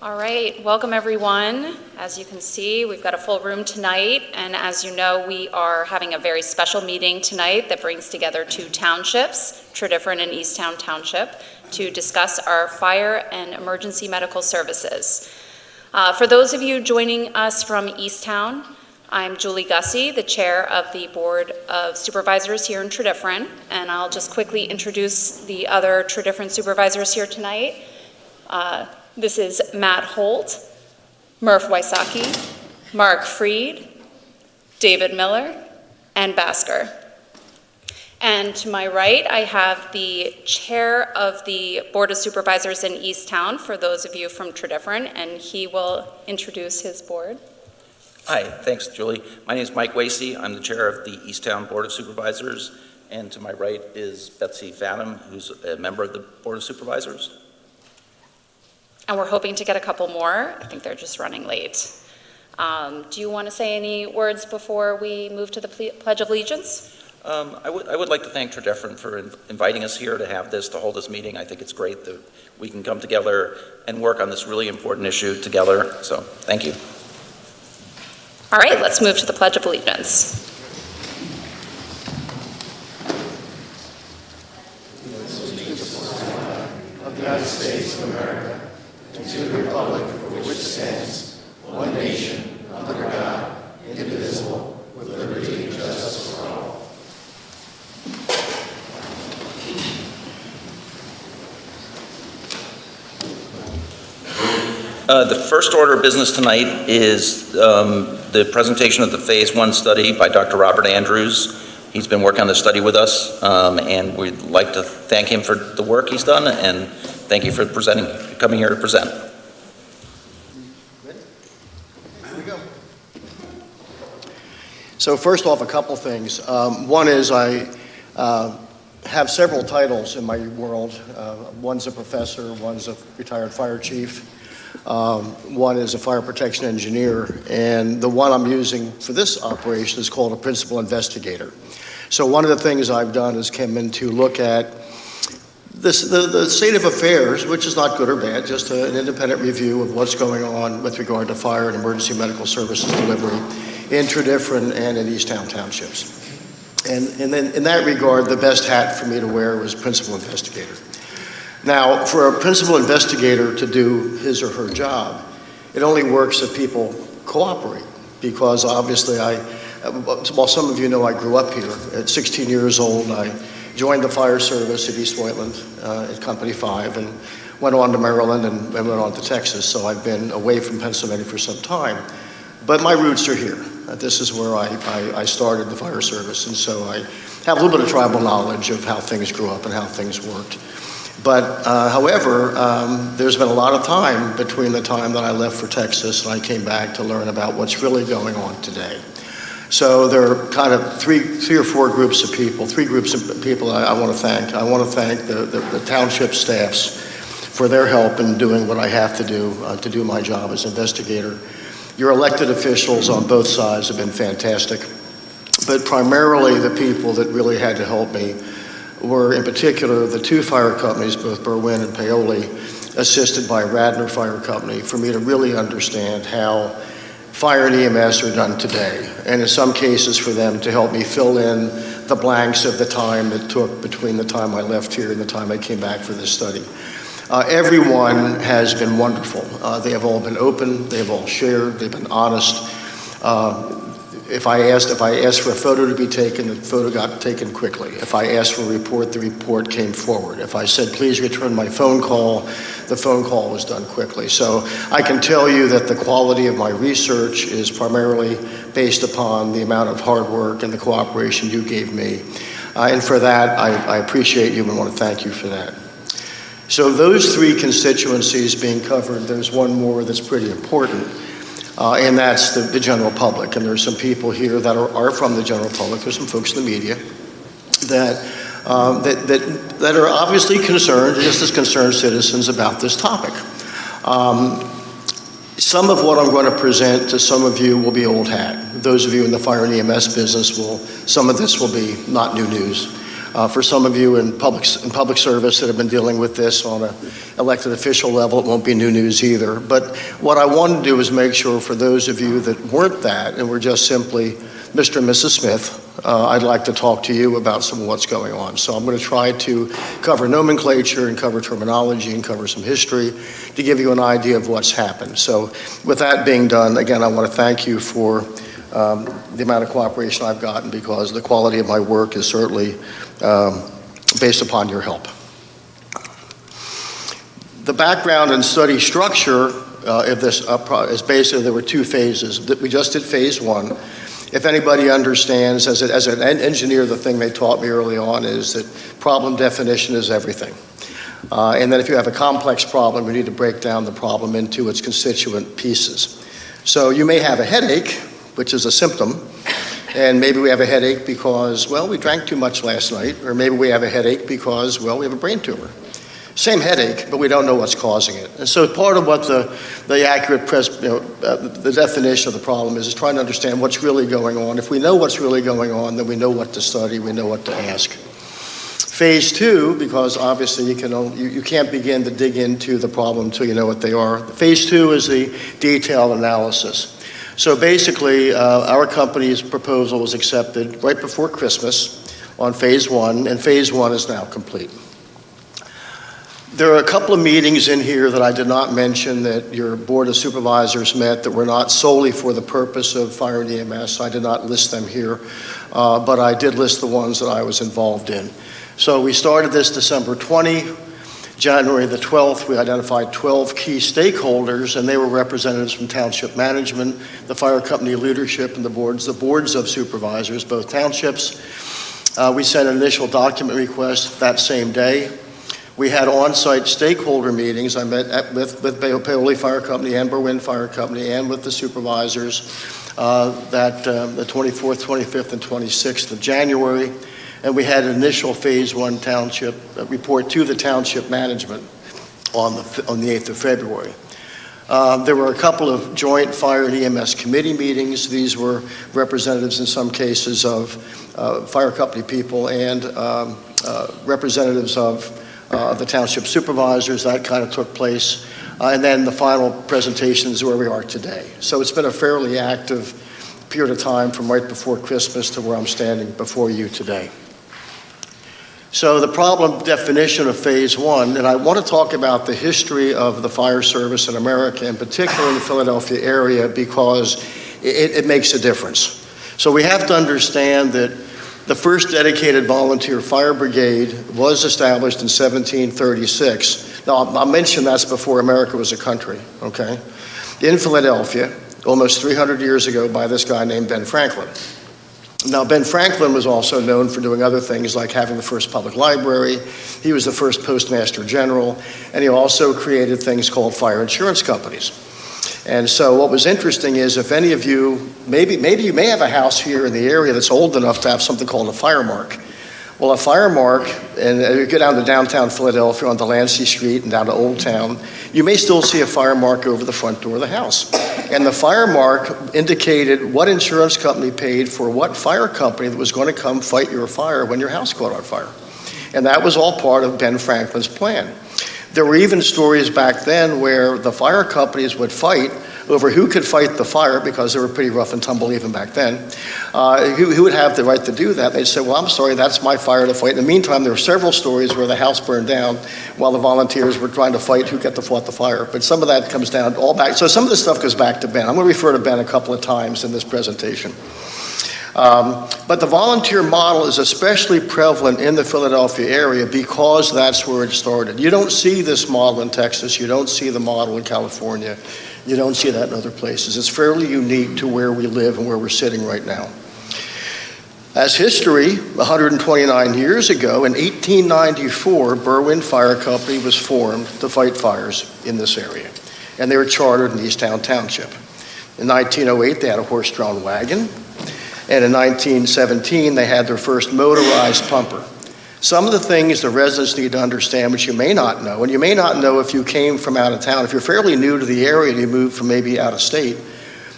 All right, welcome everyone. As you can see, we've got a full room tonight, and as you know, we are having a very special meeting tonight that brings together two townships, Tredyffrin and Easttown Township, to discuss our fire and emergency medical services. For those of you joining us from Easttown, I'm Julie Gussie, the chair of the Board of Supervisors here in Tredyffrin, and I'll just quickly introduce the other Tredyffrin supervisors here tonight. This is Matt Holt, Murph Wysocki, Mark Freed, David Miller, and Basker. And to my right, I have the chair of the Board of Supervisors in Easttown, for those of you from Tredyffrin, and he will introduce his board. Hi, thanks, Julie. My name is Mike Wasey. I'm the chair of the Easttown Board of Supervisors, and to my right is Betsy Fadham, who's a member of the Board of Supervisors. And we're hoping to get a couple more. I think they're just running late. Do you want to say any words before we move to the Pledge of Allegiance? I would like to thank Tredyffrin for inviting us here to hold this meeting. I think it's great that we can come together and work on this really important issue together. So, thank you. All right, let's move to the Pledge of Allegiance. Of the United States of America, and to the republic for which it stands, one nation, under God, indivisible, with liberty and justice for all. The first order of business tonight is the presentation of the Phase 1 study by Dr. Robert Andrews. He's been working on this study with us, and we'd like to thank him for the work he's done, and thank you for coming here to present. Ready? Here we go. So first off, a couple things. One is I have several titles in my world. One's a professor, one's a retired fire chief, one is a fire protection engineer, and the one I'm using for this operation is called a principal investigator. So one of the things I've done is come in to look at the state of affairs, which is not good or bad, just an independent review of what's going on with regard to fire and emergency medical services delivery in Tredyffrin and in Easttown Townships. And then in that regard, the best hat for me to wear was principal investigator. Now, for a principal investigator to do his or her job, it only works if people cooperate, because obviously well, some of you know I grew up here. At 16 years old, I joined the fire service at East Whiteland at Company 5 and went on to Maryland and went on to Texas. So I've been away from Pennsylvania for some time. But my roots are here. This is where I started the fire service. And so I have a little bit of tribal knowledge of how things grew up and how things worked. But however, there's been a lot of time between the time that I left for Texas and I came back to learn about what's really going on today. So there are kind of three or four groups of people, I want to thank. I want to thank the township staffs for their help in doing what I have to do my job as investigator. Your elected officials on both sides have been fantastic, but primarily the people that really had to help me were, in particular, the two fire companies, both Berwyn and Paoli, assisted by Radnor Fire Company, for me to really understand how fire and EMS are done today, and in some cases for them to help me fill in the blanks of the time it took between the time I left here and the time I came back for this study. Everyone has been wonderful. They have all been open, they have all shared, they've been honest. If I asked for a photo to be taken, the photo got taken quickly. If I asked for a report, the report came forward. If I said, please return my phone call, the phone call was done quickly. So I can tell you that the quality of my research is primarily based upon the amount of hard work and the cooperation you gave me. And for that, I appreciate you and want to thank you for that. So those three constituencies being covered, there's one more that's pretty important. And that's the general public. And there's some people here that are from the general public. There's some folks in the media that are obviously concerned, just as concerned citizens, about this topic. Some of what I'm going to present to some of you will be old hat. Those of you in the fire and EMS business some of this will be not new news. For some of you in public service that have been dealing with this on an elected official level, it won't be new news either. But what I want to do is make sure for those of you that weren't that and were just simply Mr. and Mrs. Smith, I'd like to talk to you about some of what's going on. So I'm going to try to cover nomenclature and cover terminology and cover some history to give you an idea of what's happened. So with that being done, again, I want to thank you for the amount of cooperation I've gotten, because the quality of my work is certainly based upon your help. The background and study structure of this is basically there were two phases. We just did phase one. If anybody understands, as an engineer, the thing they taught me early on is that problem definition is everything. And then if you have a complex problem, you need to break down the problem into its constituent pieces. So you may have a headache, which is a symptom, and maybe we have a headache because, well, we drank too much last night, or maybe we have a headache because, well, we have a brain tumor. Same headache, but we don't know what's causing it. And so part of what the accurate, the definition of the problem is trying to understand what's really going on. If we know what's really going on, then we know what to study, we know what to ask. Phase two, because obviously you can't begin to dig into the problem until you know what they are. Phase two is the detailed analysis. So basically, our company's proposal was accepted right before Christmas on phase one, and phase one is now complete. There are a couple of meetings in here that I did not mention that your Board of Supervisors met that were not solely for the purpose of fire and EMS. I did not list them here, but I did list the ones that I was involved in. So we started this December 20. January the 12th, we identified 12 key stakeholders, and they were representatives from Township management, the fire company leadership, and the boards of supervisors, both townships. We sent an initial document request that same day. We had on-site stakeholder meetings. I met with Paoli Fire Company and Berwyn Fire Company and with the supervisors the 24th, 25th, and 26th of January. And we had an initial phase one township report to the township management on the 8th of February. There were a couple of joint fire and EMS committee meetings. These were representatives in some cases of fire company people and representatives of the township supervisors. That kind of took place. And then the final presentation is where we are today. So it's been a fairly active period of time from right before Christmas to where I'm standing before you today. So the problem definition of phase one, and I want to talk about the history of the fire service in America, in particular in the Philadelphia area, because it makes a difference. So we have to understand that the first dedicated volunteer fire brigade was established in 1736. Now, I'll mention that's before America was a country, okay? In Philadelphia, almost 300 years ago, by this guy named Ben Franklin. Now, Ben Franklin was also known for doing other things like having the first public library. He was the first postmaster general, and he also created things called fire insurance companies. And so what was interesting is if any of you, maybe you may have a house here in the area that's old enough to have something called a fire mark. Well, a fire mark, and you go down to downtown Philadelphia on Delancey Street and down to Old Town, you may still see a fire mark over the front door of the house. And the fire mark indicated what insurance company paid for what fire company that was going to come fight your fire when your house caught on fire. And that was all part of Ben Franklin's plan. There were even stories back then where the fire companies would fight over who could fight the fire, because they were pretty rough and tumble even back then. Who would have the right to do that? They'd say, well, I'm sorry, that's my fire to fight. In the meantime, there were several stories where the house burned down while the volunteers were trying to fight who fought the fire. But some of that comes down all back. So some of this stuff goes back to Ben. I'm going to refer to Ben a couple of times in this presentation. But the volunteer model is especially prevalent in the Philadelphia area because that's where it started. You don't see this model in Texas. You don't see the model in California. You don't see that in other places. It's fairly unique to where we live and where we're sitting right now. As history, 129 years ago, in 1894, Berwyn Fire Company was formed to fight fires in this area. And they were chartered in Easttown Township. In 1908, they had a horse-drawn wagon. And in 1917, they had their first motorized pumper. Some of the things the residents need to understand, which you may not know, and you may not know if you came from out of town. If you're fairly new to the area and you moved from maybe out of state,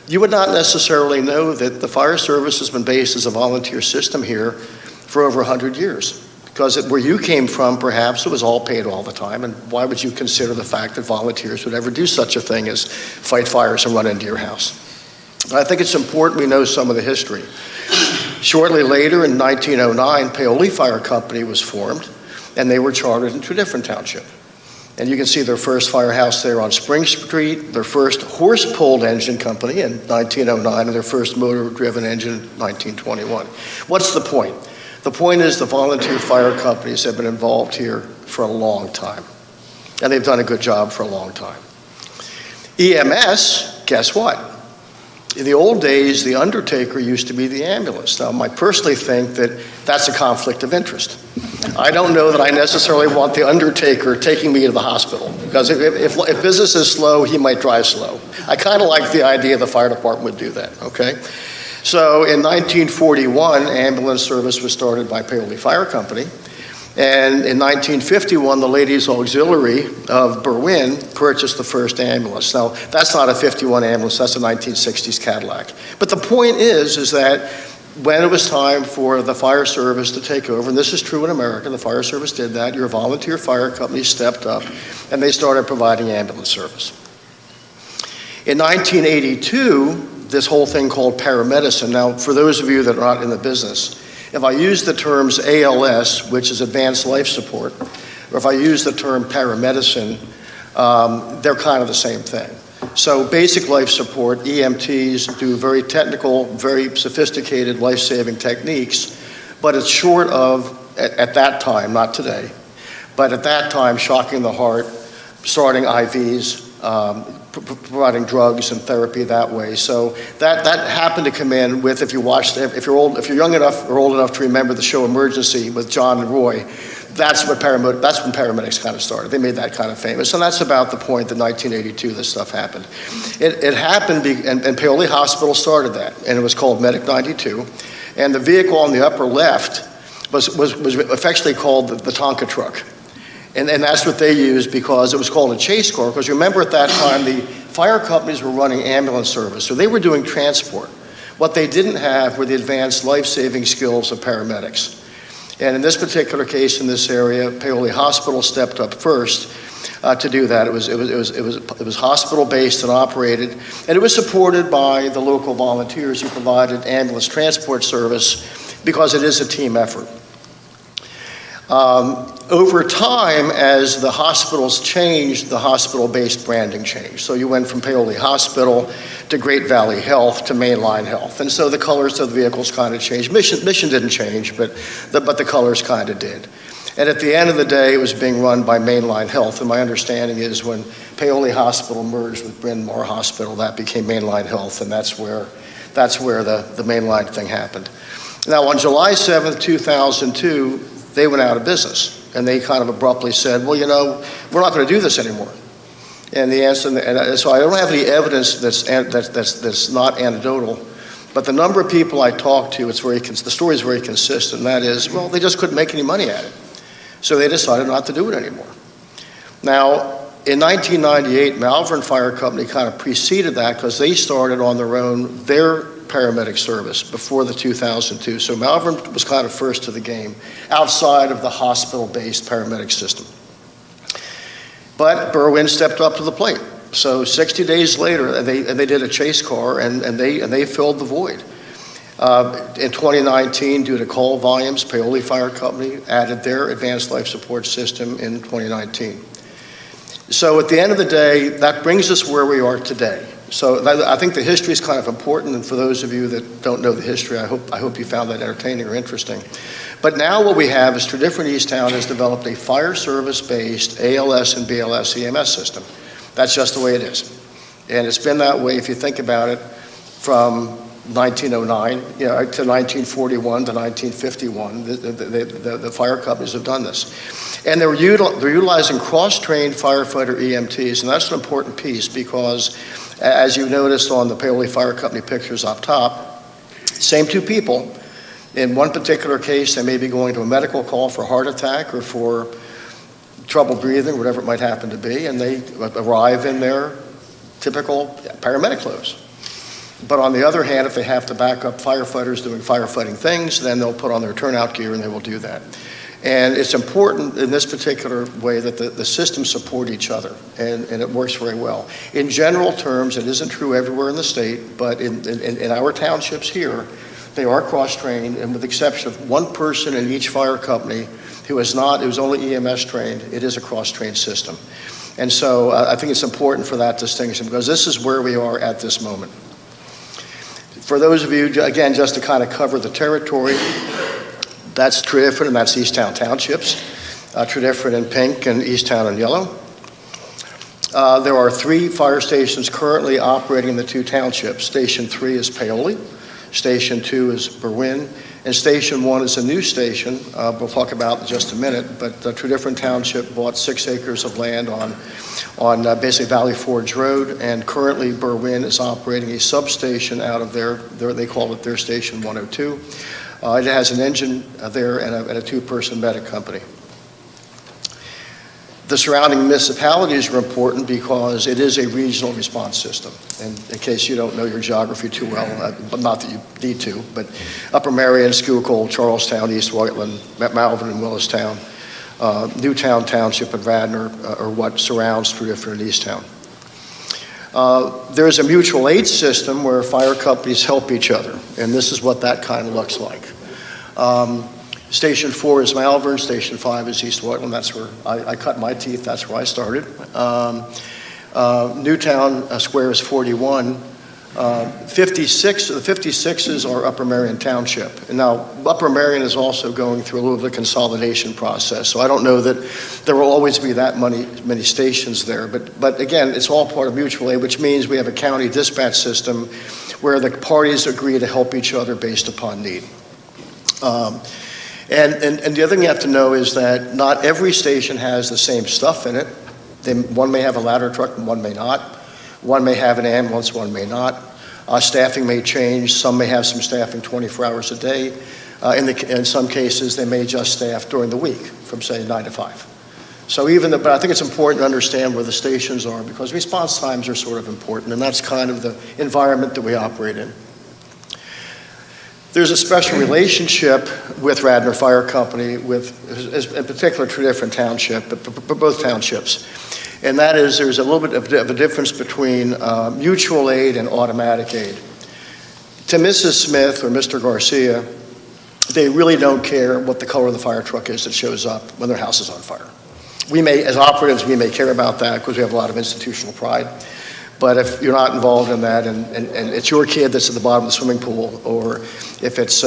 you would not necessarily know that the fire service has been based as a volunteer system here for over 100 years. Because where you came from, perhaps, it was all paid all the time, and why would you consider the fact that volunteers would ever do such a thing as fight fires and run into your house? I think it's important we know some of the history. Shortly later, in 1909, Paoli Fire Company was formed, and they were chartered in Tredyffrin Township. And you can see their first firehouse there on Spring Street, their first horse-pulled engine company in 1909, and their first motor-driven engine in 1921. What's the point? The point is the volunteer fire companies have been involved here for a long time, and they've done a good job for a long time. EMS, guess what? In the old days, the undertaker used to be the ambulance. Now, I personally think that that's a conflict of interest. I don't know that I necessarily want the undertaker taking me to the hospital, because if business is slow, he might drive slow. I kind of like the idea the fire department would do that, okay? So in 1941, ambulance service was started by Paoli Fire Company. And in 1951, the Ladies Auxiliary of Berwyn purchased the first ambulance. Now, that's not a 51 ambulance, that's a 1960s Cadillac. But the point is that when it was time for the fire service to take over, and this is true in America, the fire service did that, your volunteer fire company stepped up, and they started providing ambulance service. In 1982, this whole thing called paramedicine. Now, for those of you that are not in the business, if I use the terms ALS, which is advanced life support, or if I use the term paramedicine, they're kind of the same thing. So basic life support, EMTs do very technical, very sophisticated life-saving techniques, but it's short of, at that time, not today, but at that time, shocking the heart, starting IVs, providing drugs and therapy that way. So that happened to come in with, if you're young enough or old enough to remember the show Emergency with John and Roy, that's when paramedics kind of started. They made that kind of famous. And that's about the point that 1982 this stuff happened. It happened, and Paoli Hospital started that, and it was called Medic 92. And the vehicle on the upper left was affectionately called the Tonka truck. And that's what they used because it was called a chase car, because remember at that time the fire companies were running ambulance service, so they were doing transport. What they didn't have were the advanced life-saving skills of paramedics. And in this particular case in this area, Paoli Hospital stepped up first to do that. It was hospital-based and operated, and it was supported by the local volunteers who provided ambulance transport service because it is a team effort. Over time, as the hospitals changed, the hospital-based branding changed. So you went from Paoli Hospital to Great Valley Health to Mainline Health. And so the colors of the vehicles kind of changed. Mission didn't change, but the colors kind of did. And at the end of the day, it was being run by Mainline Health. And my understanding is when Paoli Hospital merged with Bryn Mawr Hospital, that became Mainline Health, and that's where the Mainline thing happened. Now, on July 7th, 2002, they went out of business. And they kind of abruptly said, well, we're not going to do this anymore. And the answer, and so I don't have any evidence that's not anecdotal But the number of people I talked to, the story is very consistent, and that is, well, they just couldn't make any money at it. So they decided not to do it anymore. Now, in 1998, Malvern Fire Company kind of preceded that because they started on their own their paramedic service before the 2002. So Malvern was kind of first to the game outside of the hospital-based paramedic system. But Berwyn stepped up to the plate. So 60 days later, they did a chase car and they filled the void. In 2019, due to call volumes, Paoli Fire Company added their advanced life support system in 2019. So at the end of the day, that brings us where we are today. So I think the history is kind of important, and for those of you that don't know the history, I hope you found that entertaining or interesting. But now what we have is Tredyffrin Easttown has developed a fire service-based ALS and BLS EMS system. That's just the way it is. And it's been that way, if you think about it, from 1909 to 1941 to 1951. The fire companies have done this. And they're utilizing cross-trained firefighter EMTs, and that's an important piece because, as you noticed on the Paoli Fire Company pictures up top, same two people. In one particular case, they may be going to a medical call for a heart attack or for trouble breathing, whatever it might happen to be, and they arrive in their typical paramedic clothes. But on the other hand, if they have to back up firefighters doing firefighting things, then they'll put on their turnout gear and they will do that. And it's important in this particular way that the systems support each other, and it works very well. In general terms, it isn't true everywhere in the state, but in our townships here, they are cross-trained, and with the exception of one person in each fire company who's only EMS trained, it is a cross-trained system. And so I think it's important for that distinction because this is where we are at this moment. For those of you, again, just to kind of cover the territory, that's Tredyffrin and that's Easttown Townships. Tredyffrin in pink and Easttown in yellow. There are 3 fire stations currently operating in the 2 townships. Station 3 is Paoli, Station 2 is Berwyn, and Station 1 is a new station we'll talk about in just a minute, but Tredyffrin Township bought 6 acres of land on basically Valley Forge Road, and currently Berwyn is operating a substation out of they call it their Station 102. It has an engine there and a 2-person medic company. The surrounding municipalities are important because it is a regional response system. And in case you don't know your geography too well, but not that you need to, but Upper Marion, Schuylkill, Charlestown, East Whiteland, Malvern and Willistown, Newtown Township and Radnor are what surrounds Tredyffrin and Easttown. There's a mutual aid system where fire companies help each other, and this is what that kind of looks like. Station 4 is Malvern, Station 5 is East Whiteland, that's where I cut my teeth, that's where I started. Newtown Square is 41. 56, the 56s are Upper Marion Township. And now Upper Marion is also going through a little bit of consolidation process, so I don't know that there will always be that many stations there. But again, it's all part of mutual aid, which means we have a county dispatch system where the parties agree to help each other based upon need. And the other thing you have to know is that not every station has the same stuff in it. One may have a ladder truck and one may not. One may have an ambulance, one may not. Staffing may change. Some may have some staffing 24 hours a day. In some cases, they may just staff during the week from, say, 9 to 5. So but I think it's important to understand where the stations are because response times are sort of important, and that's kind of the environment that we operate in. There's a special relationship with Radnor Fire Company, in particular Tredyffrin Township, but both townships. And that is there's a little bit of a difference between mutual aid and automatic aid. To Mrs. Smith or Mr. Garcia, they really don't care what the color of the fire truck is that shows up when their house is on fire. We may, as operatives, we may care about that because we have a lot of institutional pride. But if you're not involved in that and it's your kid that's at the bottom of the swimming pool, or if it's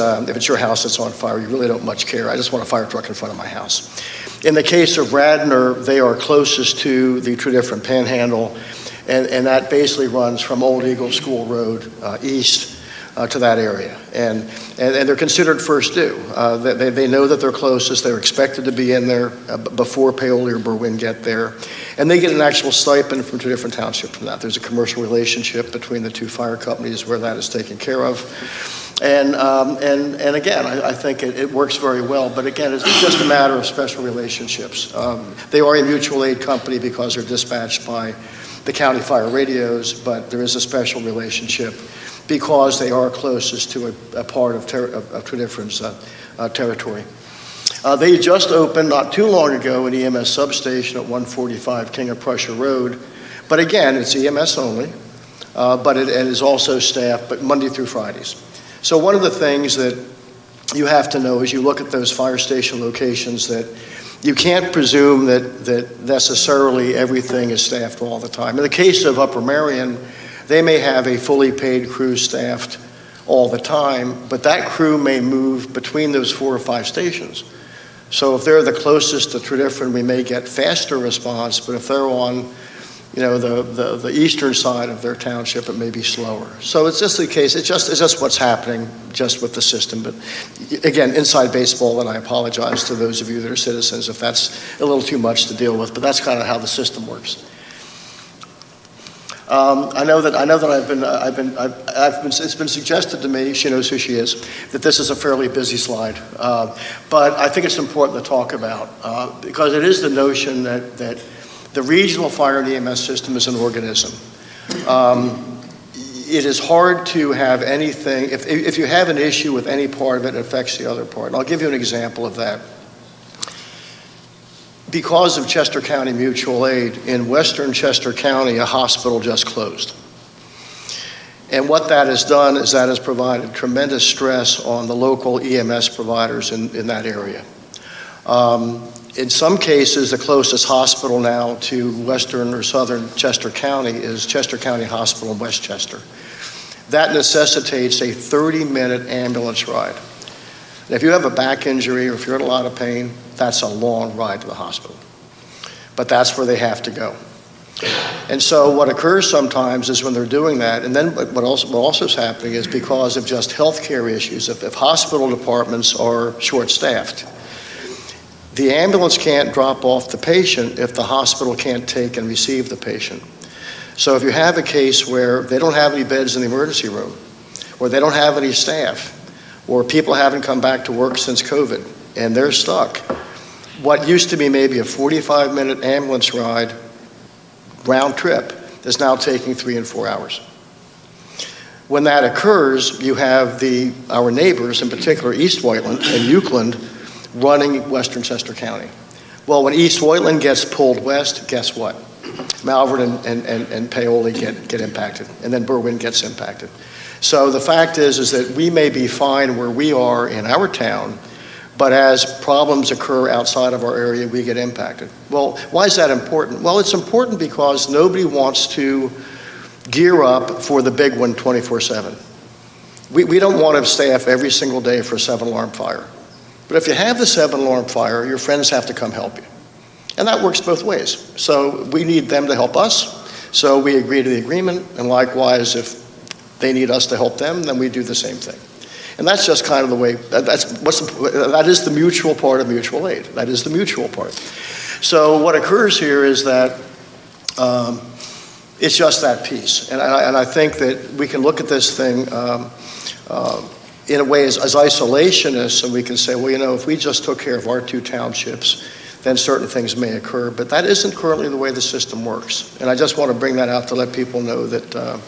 your house that's on fire, you really don't much care. I just want a fire truck in front of my house. In the case of Radnor, they are closest to the Tredyffrin Panhandle, and that basically runs from Old Eagle School Road east to that area. And they're considered first due. They know that they're closest. They're expected to be in there before Paoli or Berwyn get there. And they get an actual stipend from Tredyffrin Township from that. There's a commercial relationship between the two fire companies where that is taken care of. And again, I think it works very well. But again, it's just a matter of special relationships. They are a mutual aid company because they're dispatched by the county fire radios, but there is a special relationship because they are closest to a part of Tredyffrin's territory. They just opened not too long ago an EMS substation at 145 King of Prussia Road. But again, it's EMS only, but it is also staffed, but Monday through Fridays. So one of the things that you have to know as you look at those fire station locations that you can't presume that necessarily everything is staffed all the time. In the case of Upper Marion, they may have a fully paid crew staffed all the time, but that crew may move between those 4 or 5 stations. So if they're the closest to Tredyffrin, we may get faster response, but if they're on, the eastern side of their township, it may be slower. So it's just the case, it's just what's happening just with the system. But again, inside baseball, and I apologize to those of you that are citizens if that's a little too much to deal with, but that's kind of how the system works. I know that it's been suggested to me, she knows who she is, that this is a fairly busy slide. But I think it's important to talk about because it is the notion that the regional fire and EMS system is an organism. It is hard to have anything, if you have an issue with any part of it, it affects the other part. And I'll give you an example of that. Because of Chester County Mutual Aid, in western Chester County, a hospital just closed. And what that has done is that has provided tremendous stress on the local EMS providers in that area. In some cases, the closest hospital now to western or southern Chester County is Chester County Hospital in Westchester. That necessitates a 30-minute ambulance ride. And if you have a back injury or if you're in a lot of pain, that's a long ride to the hospital. But that's where they have to go. And so what occurs sometimes is when they're doing that, and then what also is happening is because of just healthcare issues, if hospital departments are short-staffed, the ambulance can't drop off the patient if the hospital can't take and receive the patient. So if you have a case where they don't have any beds in the emergency room, or they don't have any staff, or people haven't come back to work since COVID, and they're stuck, what used to be maybe a 45-minute ambulance ride, round trip, is now taking 3 and 4 hours. When that occurs, you have our neighbors, in particular East Whiteland and Euclid, running western Chester County. Well, when East Whiteland gets pulled west, guess what? Malvern and Paoli get impacted, and then Berwyn gets impacted. So the fact is that we may be fine where we are in our town, but as problems occur outside of our area, we get impacted. Well, why is that important? Well, it's important because nobody wants to gear up for the big one 24/7. We don't want to staff every single day for a 7-alarm fire. But if you have the 7-alarm fire, your friends have to come help you. And that works both ways. So we need them to help us, so we agree to the agreement, and likewise, if they need us to help them, then we do the same thing. And that's just kind of the way, that is the mutual part of mutual aid. That is the mutual part. So what occurs here is that it's just that piece. And I think that we can look at this thing in a way as isolationists, and we can say, well, if we just took care of our 2 townships, then certain things may occur. But that isn't currently the way the system works. And I just want to bring that out to let people know that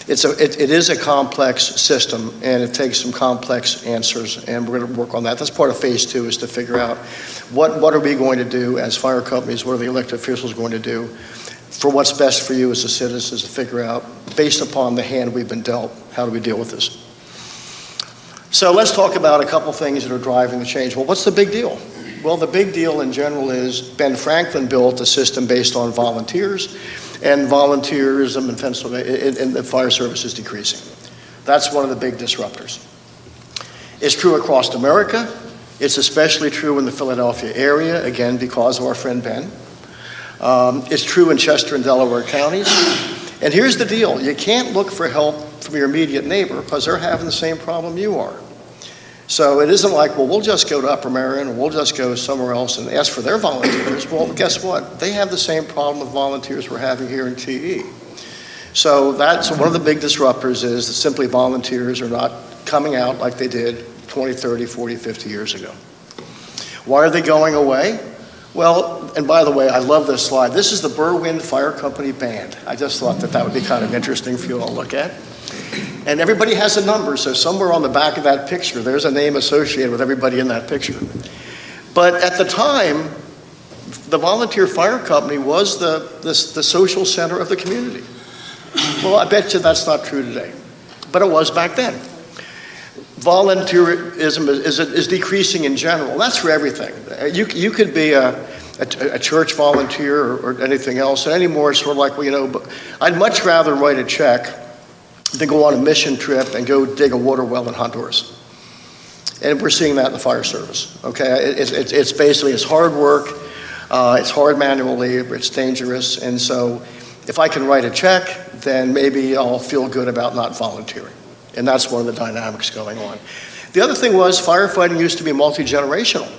it is a complex system, and it takes some complex answers, and we're going to work on that. That's part of phase 2, is to figure out what are we going to do as fire companies, what are the elected officials going to do for what's best for you as the citizens to figure out, based upon the hand we've been dealt, how do we deal with this? So let's talk about a couple things that are driving the change. Well, what's the big deal? Well, the big deal in general is Ben Franklin built a system based on volunteers, and volunteerism in Pennsylvania, in the fire service is decreasing. That's one of the big disruptors. It's true across America. It's especially true in the Philadelphia area, again, because of our friend Ben. It's true in Chester and Delaware counties. And here's the deal. You can't look for help from your immediate neighbor because they're having the same problem you are. So it isn't like, well, we'll just go to Upper Marion or we'll just go somewhere else and ask for their volunteers. Well, guess what? They have the same problem with volunteers we're having here in TE. So that's one of the big disruptors is that simply volunteers are not coming out like they did 20, 30, 40, 50 years ago. Why are they going away? Well, and by the way, I love this slide. This is the Berwind Fire Company Band. I just thought that would be kind of interesting for you all to look at. And everybody has a number, so somewhere on the back of that picture, there's a name associated with everybody in that picture. But at the time, the volunteer fire company was the social center of the community. Well, I bet you that's not true today, but it was back then. Volunteerism is decreasing in general. That's for everything. You could be a church volunteer or anything else, and anymore it's sort of like, well, you know, but I'd much rather write a check than go on a mission trip and go dig a water well in Honduras. And we're seeing that in the fire service, okay? It's basically, it's hard work, it's hard manual labor, it's dangerous, and so if I can write a check, then maybe I'll feel good about not volunteering. And that's one of the dynamics going on. The other thing was firefighting used to be multi-generational.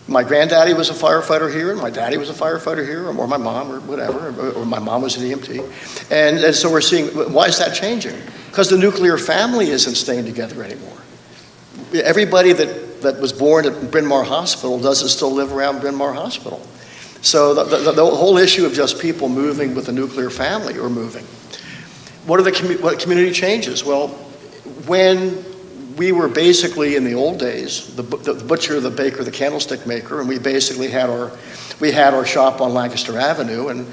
My granddaddy was a firefighter here, and my daddy was a firefighter here, or my mom, or whatever, or my mom was an EMT. And so we're seeing, why is that changing? Because the nuclear family isn't staying together anymore. Everybody that was born at Bryn Mawr Hospital doesn't still live around Bryn Mawr Hospital. So the whole issue of just people moving with the nuclear family or moving. What community changes? Well, when we were basically in the old days, the butcher, the baker, the candlestick maker, and we basically had our shop on Lancaster Avenue. And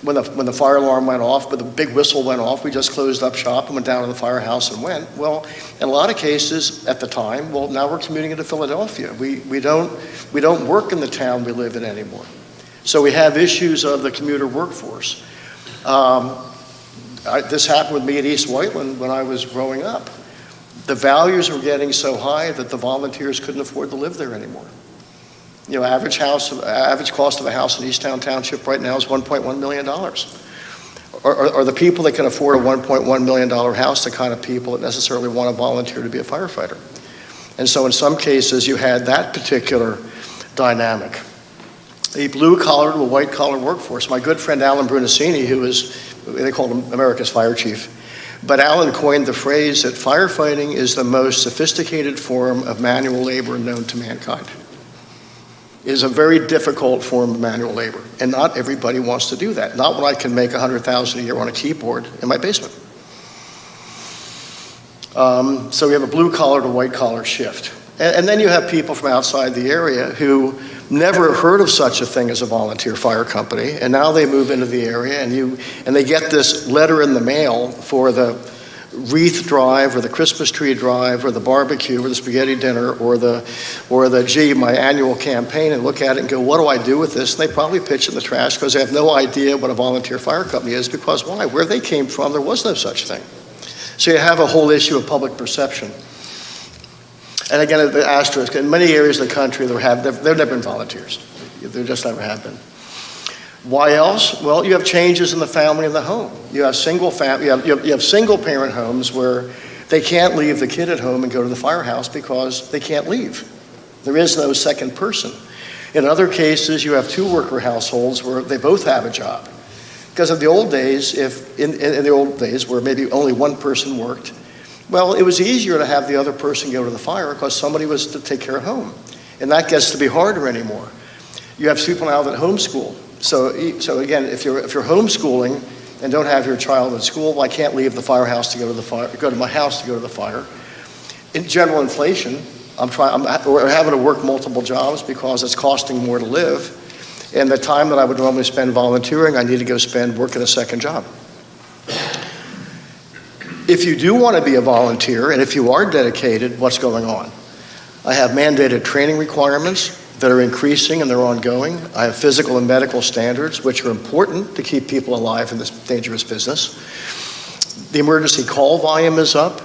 when the fire alarm went off, but the big whistle went off, we just closed up shop and went down to the firehouse and went. Well, in a lot of cases at the time, well, now we're commuting into Philadelphia. We don't work in the town we live in anymore. So we have issues of the commuter workforce. This happened with me at East Whiteland when I was growing up. The values were getting so high that the volunteers couldn't afford to live there anymore. You know, average cost of a house in Easttown Township right now is $1.1 million. Are the people that can afford a $1.1 million house the kind of people that necessarily want to volunteer to be a firefighter? And so in some cases you had that particular dynamic. A blue-collar to a white-collar workforce. My good friend Alan Brunacini, who is, they called him America's fire chief, but Alan coined the phrase that firefighting is the most sophisticated form of manual labor known to mankind. It is a very difficult form of manual labor, and not everybody wants to do that. Not when I can make $100,000 a year on a keyboard in my basement. So we have a blue-collar to white-collar shift. And then you have people from outside the area who never heard of such a thing as a volunteer fire company, and now they move into the area and they get this letter in the mail for the wreath drive or the Christmas tree drive or the barbecue or the spaghetti dinner or the my annual campaign, and look at it and go, what do I do with this? And they probably pitch it in the trash because they have no idea what a volunteer fire company is, because why? Where they came from, there was no such thing. So you have a whole issue of public perception. And again, the asterisk, in many areas of the country, there have never been volunteers. There just never have been. Why else? Well, you have changes in the family and the home. You have single parent homes where they can't leave the kid at home and go to the firehouse because they can't leave. There is no second person. In other cases, you have two worker households where they both have a job. Because in the old days, in the old days where maybe only one person worked, well, it was easier to have the other person go to the fire because somebody was to take care of home. And that gets to be harder anymore. You have people now that homeschool. So again, if you're homeschooling and don't have your child in school, well, I can't leave the firehouse to go to my house to go to the fire. In general inflation, we're having to work multiple jobs because it's costing more to live. And the time that I would normally spend volunteering, I need to go spend working a second job. If you do want to be a volunteer, and if you are dedicated, what's going on? I have mandated training requirements that are increasing and they're ongoing. I have physical and medical standards, which are important to keep people alive in this dangerous business. The emergency call volume is up.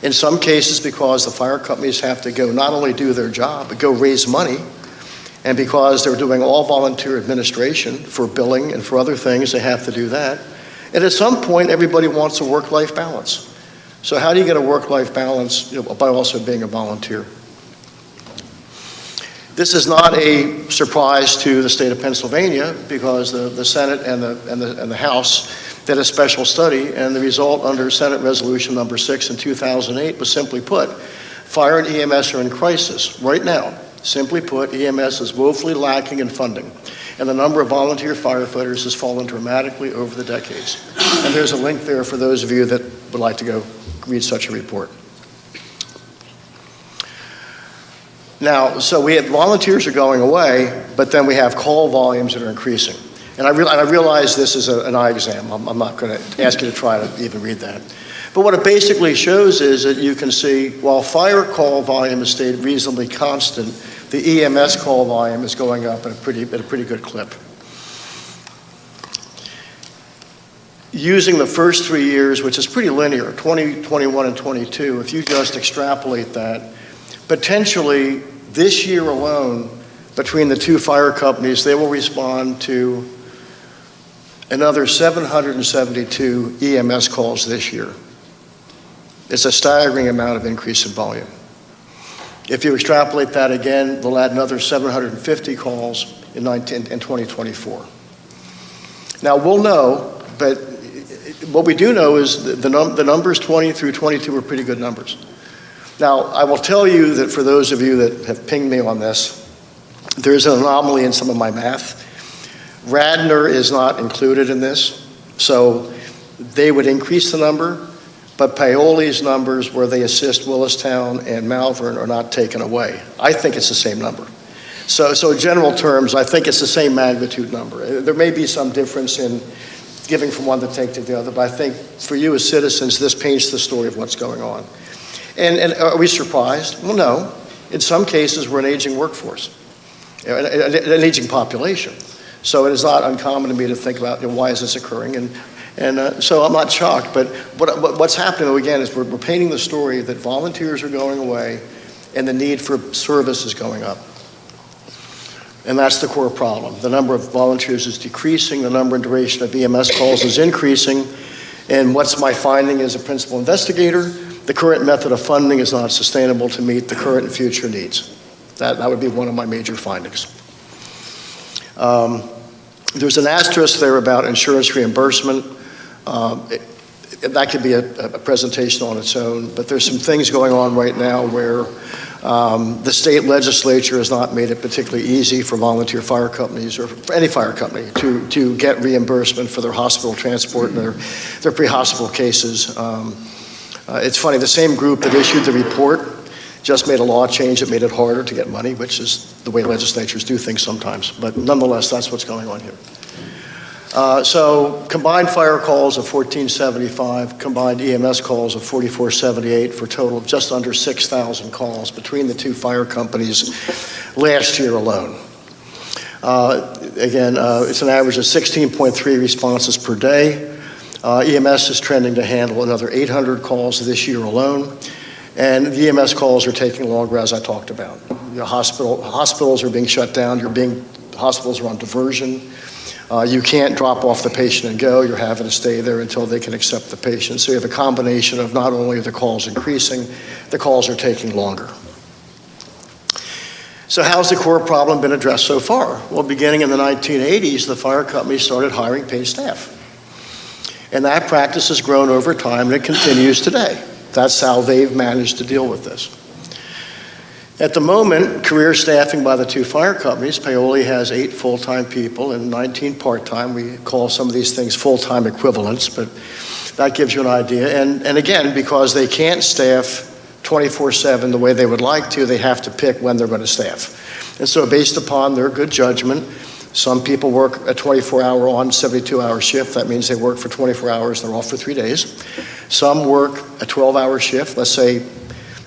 In some cases, because the fire companies have to go not only do their job, but go raise money. And because they're doing all volunteer administration for billing and for other things, they have to do that. And at some point, everybody wants a work-life balance. So how do you get a work-life balance, by also being a volunteer? This is not a surprise to the state of Pennsylvania, because the Senate and the House did a special study, and the result under Senate Resolution number 6 in 2008 was, simply put, fire and EMS are in crisis right now. Simply put, EMS is woefully lacking in funding, and the number of volunteer firefighters has fallen dramatically over the decades. And there's a link there for those of you that would like to go read such a report. Now, so volunteers are going away, but then we have call volumes that are increasing. And I realize this is an eye exam. I'm not going to ask you to try to even read that. But what it basically shows is that you can see, while fire call volume has stayed reasonably constant, the EMS call volume is going up at a pretty good clip. Using the first 3 years, which is pretty linear, 20, 21, and 22, if you just extrapolate that, potentially this year alone, between the two fire companies, they will respond to another 772 EMS calls this year. It's a staggering amount of increase in volume. If you extrapolate that again, they'll add another 750 calls in 2024. Now, we'll know, but what we do know is the numbers 20 through 22 are pretty good numbers. Now, I will tell you that for those of you that have pinged me on this, there's an anomaly in some of my math. Radnor is not included in this, so they would increase the number, but Paoli's numbers, where they assist Willistown and Malvern, are not taken away. I think it's the same number. So in general terms, I think it's the same magnitude number. There may be some difference in giving from one to take to the other, but I think for you as citizens, this paints the story of what's going on. And are we surprised? Well, no. In some cases, we're an aging workforce, an aging population. So it is not uncommon to me to think about, why is this occurring? And so I'm not shocked, but what's happening, again, is we're painting the story that volunteers are going away and the need for service is going up. And that's the core problem. The number of volunteers is decreasing, the number and duration of EMS calls is increasing, and what's my finding as a principal investigator? The current method of funding is not sustainable to meet the current and future needs. That would be one of my major findings. There's an asterisk there about insurance reimbursement. That could be a presentation on its own, but there's some things going on right now where the state legislature has not made it particularly easy for volunteer fire companies or for any fire company to get reimbursement for their hospital transport and their pre-hospital cases. It's funny, the same group that issued the report just made a law change that made it harder to get money, which is the way legislatures do things sometimes. But nonetheless, that's what's going on here. So combined fire calls of 1475, combined EMS calls of 4478 for a total of just under 6,000 calls between the two fire companies last year alone. Again, it's an average of 16.3 responses per day. EMS is trending to handle another 800 calls this year alone. And the EMS calls are taking longer, as I talked about. Hospitals are being shut down. Hospitals are on diversion. You can't drop off the patient and go. You're having to stay there until they can accept the patient. So you have a combination of not only are the calls increasing, the calls are taking longer. So how's the core problem been addressed so far? Well, beginning in the 1980s, the fire companies started hiring paid staff. And that practice has grown over time, and it continues today. That's how they've managed to deal with this. At the moment, career staffing by the two fire companies, Paoli has 8 full-time people and 19 part-time. We call some of these things full-time equivalents, but that gives you an idea. And again, because they can't staff 24/7 the way they would like to, they have to pick when they're going to staff. And so based upon their good judgment, some people work a 24-hour on, 72-hour shift. That means they work for 24 hours, they're off for 3 days. Some work a 12-hour shift, let's say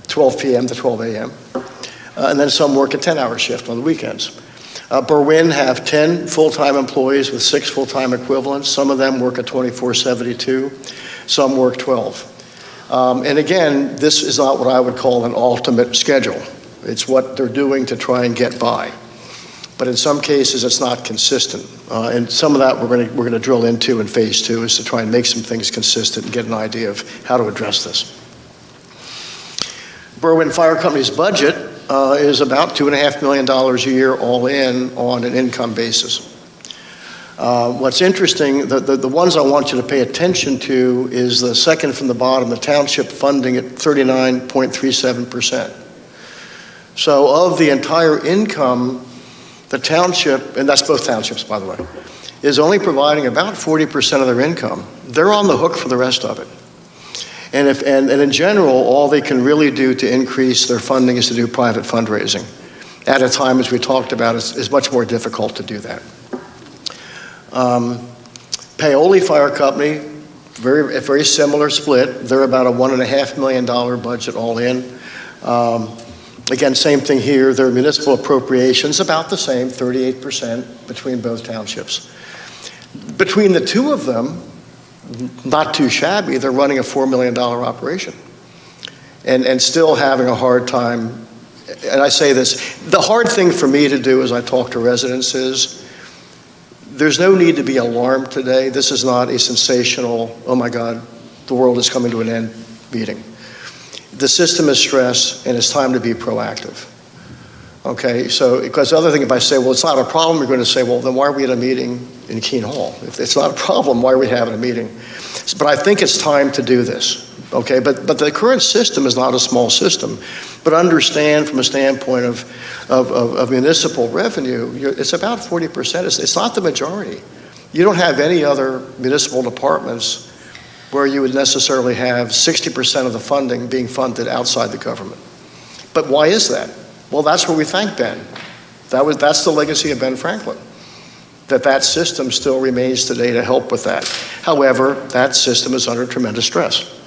12 p.m. to 12 a.m. And then some work a 10-hour shift on the weekends. Berwyn have 10 full-time employees with 6 full-time equivalents. Some of them work a 24/72, some work 12. And again, this is not what I would call an ultimate schedule. It's what they're doing to try and get by. but in some cases it's not consistent. And some of that we're going to drill into in phase 2 is to try and make some things consistent and get an idea of how to address this. Berwyn Fire Company's budget is about $2.5 million a year all in on an income basis. What's interesting, the ones I want you to pay attention to is the second from the bottom, the township funding at 39.37%. So of the entire income, the township, and that's both townships, by the way, is only providing about 40% of their income. They're on the hook for the rest of it. And in general, all they can really do to increase their funding is to do private fundraising. At a time, as we talked about, it's much more difficult to do that. Paoli Fire Company, a very similar split. They're about a $1.5 million budget all in. Again, same thing here. Their municipal appropriations about the same, 38% between both townships. Between the two of them, not too shabby, they're running a $4 million operation and still having a hard time. And I say this, the hard thing for me to do as I talk to residents is there's no need to be alarmed today. This is not a sensational, oh my God, the world is coming to an end meeting. The system is stressed and it's time to be proactive. Okay, so, because the other thing, if I say, well, it's not a problem, you're going to say, well, then why are we at a meeting in Keene Hall? If it's not a problem, why are we having a meeting? But I think it's time to do this, okay? But the current system is not a small system. But understand from a standpoint of municipal revenue, it's about 40%. It's not the majority. You don't have any other municipal departments where you would necessarily have 60% of the funding being funded outside the government. But why is that? Well, that's where we thank Ben. That's the legacy of Ben Franklin, that system still remains today to help with that. However, that system is under tremendous stress.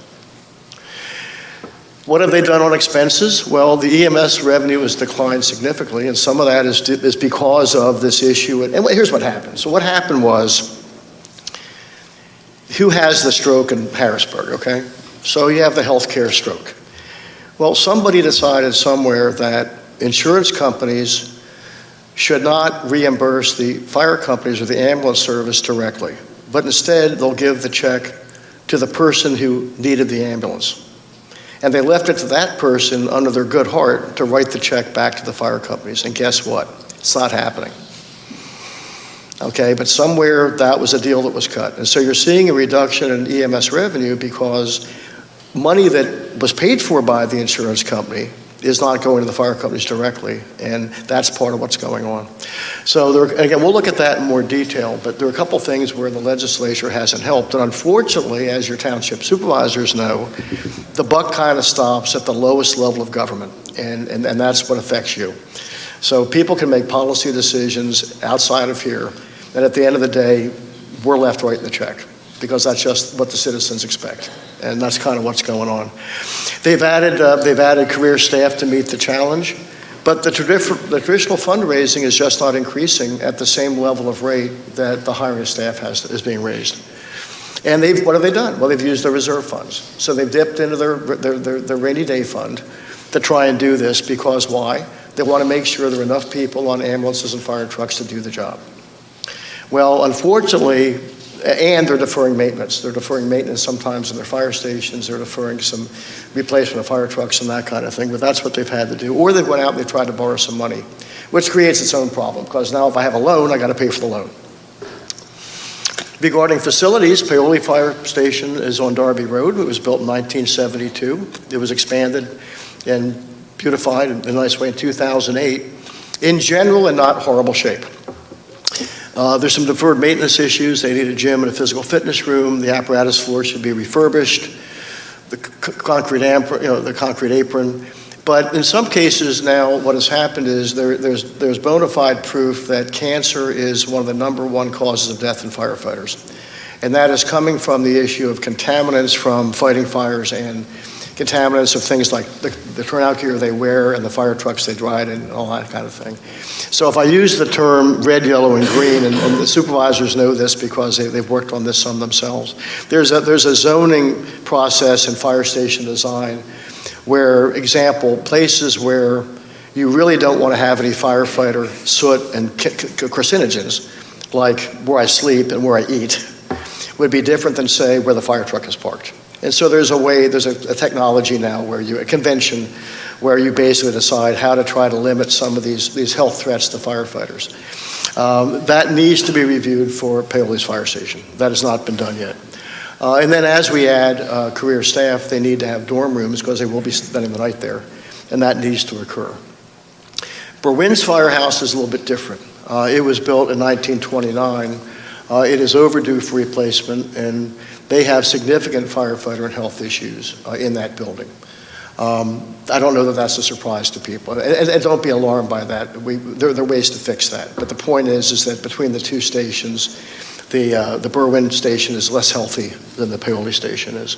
What have they done on expenses? Well, the EMS revenue has declined significantly, and some of that is because of this issue. And here's what happened. So what happened was, who has the stroke in Harrisburg, okay? So you have the healthcare stroke. Well, somebody decided somewhere that insurance companies should not reimburse the fire companies or the ambulance service directly, but instead they'll give the check to the person who needed the ambulance. And they left it to that person under their good heart to write the check back to the fire companies. And guess what? It's not happening. Okay, but somewhere that was a deal that was cut. And so you're seeing a reduction in EMS revenue because money that was paid for by the insurance company is not going to the fire companies directly, and that's part of what's going on. So again, we'll look at that in more detail, but there are a couple things where the legislature hasn't helped, and unfortunately, as your township supervisors know, the buck kind of stops at the lowest level of government, and that's what affects you. So people can make policy decisions outside of here, and at the end of the day, we're left writing the check, because that's just what the citizens expect, and that's kind of what's going on. They've added career staff to meet the challenge, but the traditional fundraising is just not increasing at the same level of rate that the hiring staff is being raised. And what have they done? Well, they've used their reserve funds. So they've dipped into their rainy day fund to try and do this because why? They want to make sure there are enough people on ambulances and fire trucks to do the job. Well, unfortunately, and they're deferring maintenance. They're deferring maintenance sometimes in their fire stations. They're deferring some replacement of fire trucks and that kind of thing, but that's what they've had to do. Or they've went out and they've tried to borrow some money, which creates its own problem, because now if I have a loan, I got to pay for the loan. Regarding facilities, Paoli Fire Station is on Darby Road. It was built in 1972. It was expanded and beautified in a nice way in 2008. In general, in not horrible shape. There's some deferred maintenance issues. They need a gym and a physical fitness room. The apparatus floor should be refurbished. The concrete apron. But in some cases now, what has happened is there's bona fide proof that cancer is one of the #1 causes of death in firefighters. And that is coming from the issue of contaminants from fighting fires and contaminants of things like the turnout gear they wear and the fire trucks they ride and all that kind of thing. So if I use the term red, yellow, and green, and the supervisors know this because they've worked on this some themselves, there's a zoning process in fire station design where, example, places where you really don't want to have any firefighter soot and carcinogens, like where I sleep and where I eat, would be different than, say, where the fire truck is parked. And so there's a technology now a convention where you basically decide how to try to limit some of these health threats to firefighters. That needs to be reviewed for Paoli's Fire Station. That has not been done yet. And then as we add career staff, they need to have dorm rooms because they will be spending the night there, and that needs to occur. Berwyn's firehouse is a little bit different. It was built in 1929. It is overdue for replacement, and they have significant firefighter and health issues in that building. I don't know that that's a surprise to people, and don't be alarmed by that. There are ways to fix that. But the point is that between the two stations, the Berwyn station is less healthy than the Paoli station is.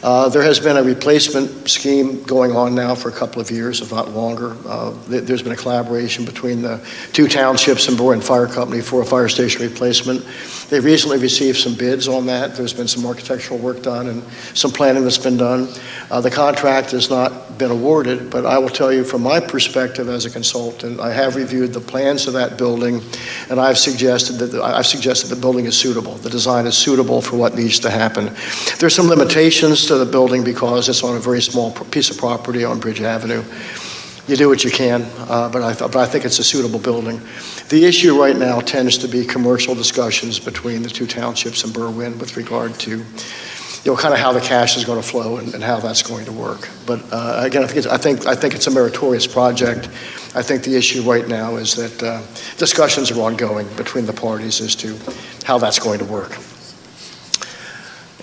There has been a replacement scheme going on now for a couple of years, if not longer. There's been a collaboration between the two townships and Berwyn Fire Company for a fire station replacement. They recently received some bids on that. There's been some architectural work done and some planning that's been done. The contract has not been awarded, but I will tell you from my perspective as a consultant, I have reviewed the plans of that building, and I've suggested the building is suitable. The design is suitable for what needs to happen. There's some limitations to the building because it's on a very small piece of property on Bridge Avenue. You do what you can, but I think it's a suitable building. The issue right now tends to be commercial discussions between the two townships and Berwyn with regard to, kind of how the cash is going to flow and how that's going to work. But again, I think it's a meritorious project. I think the issue right now is that discussions are ongoing between the parties as to how that's going to work.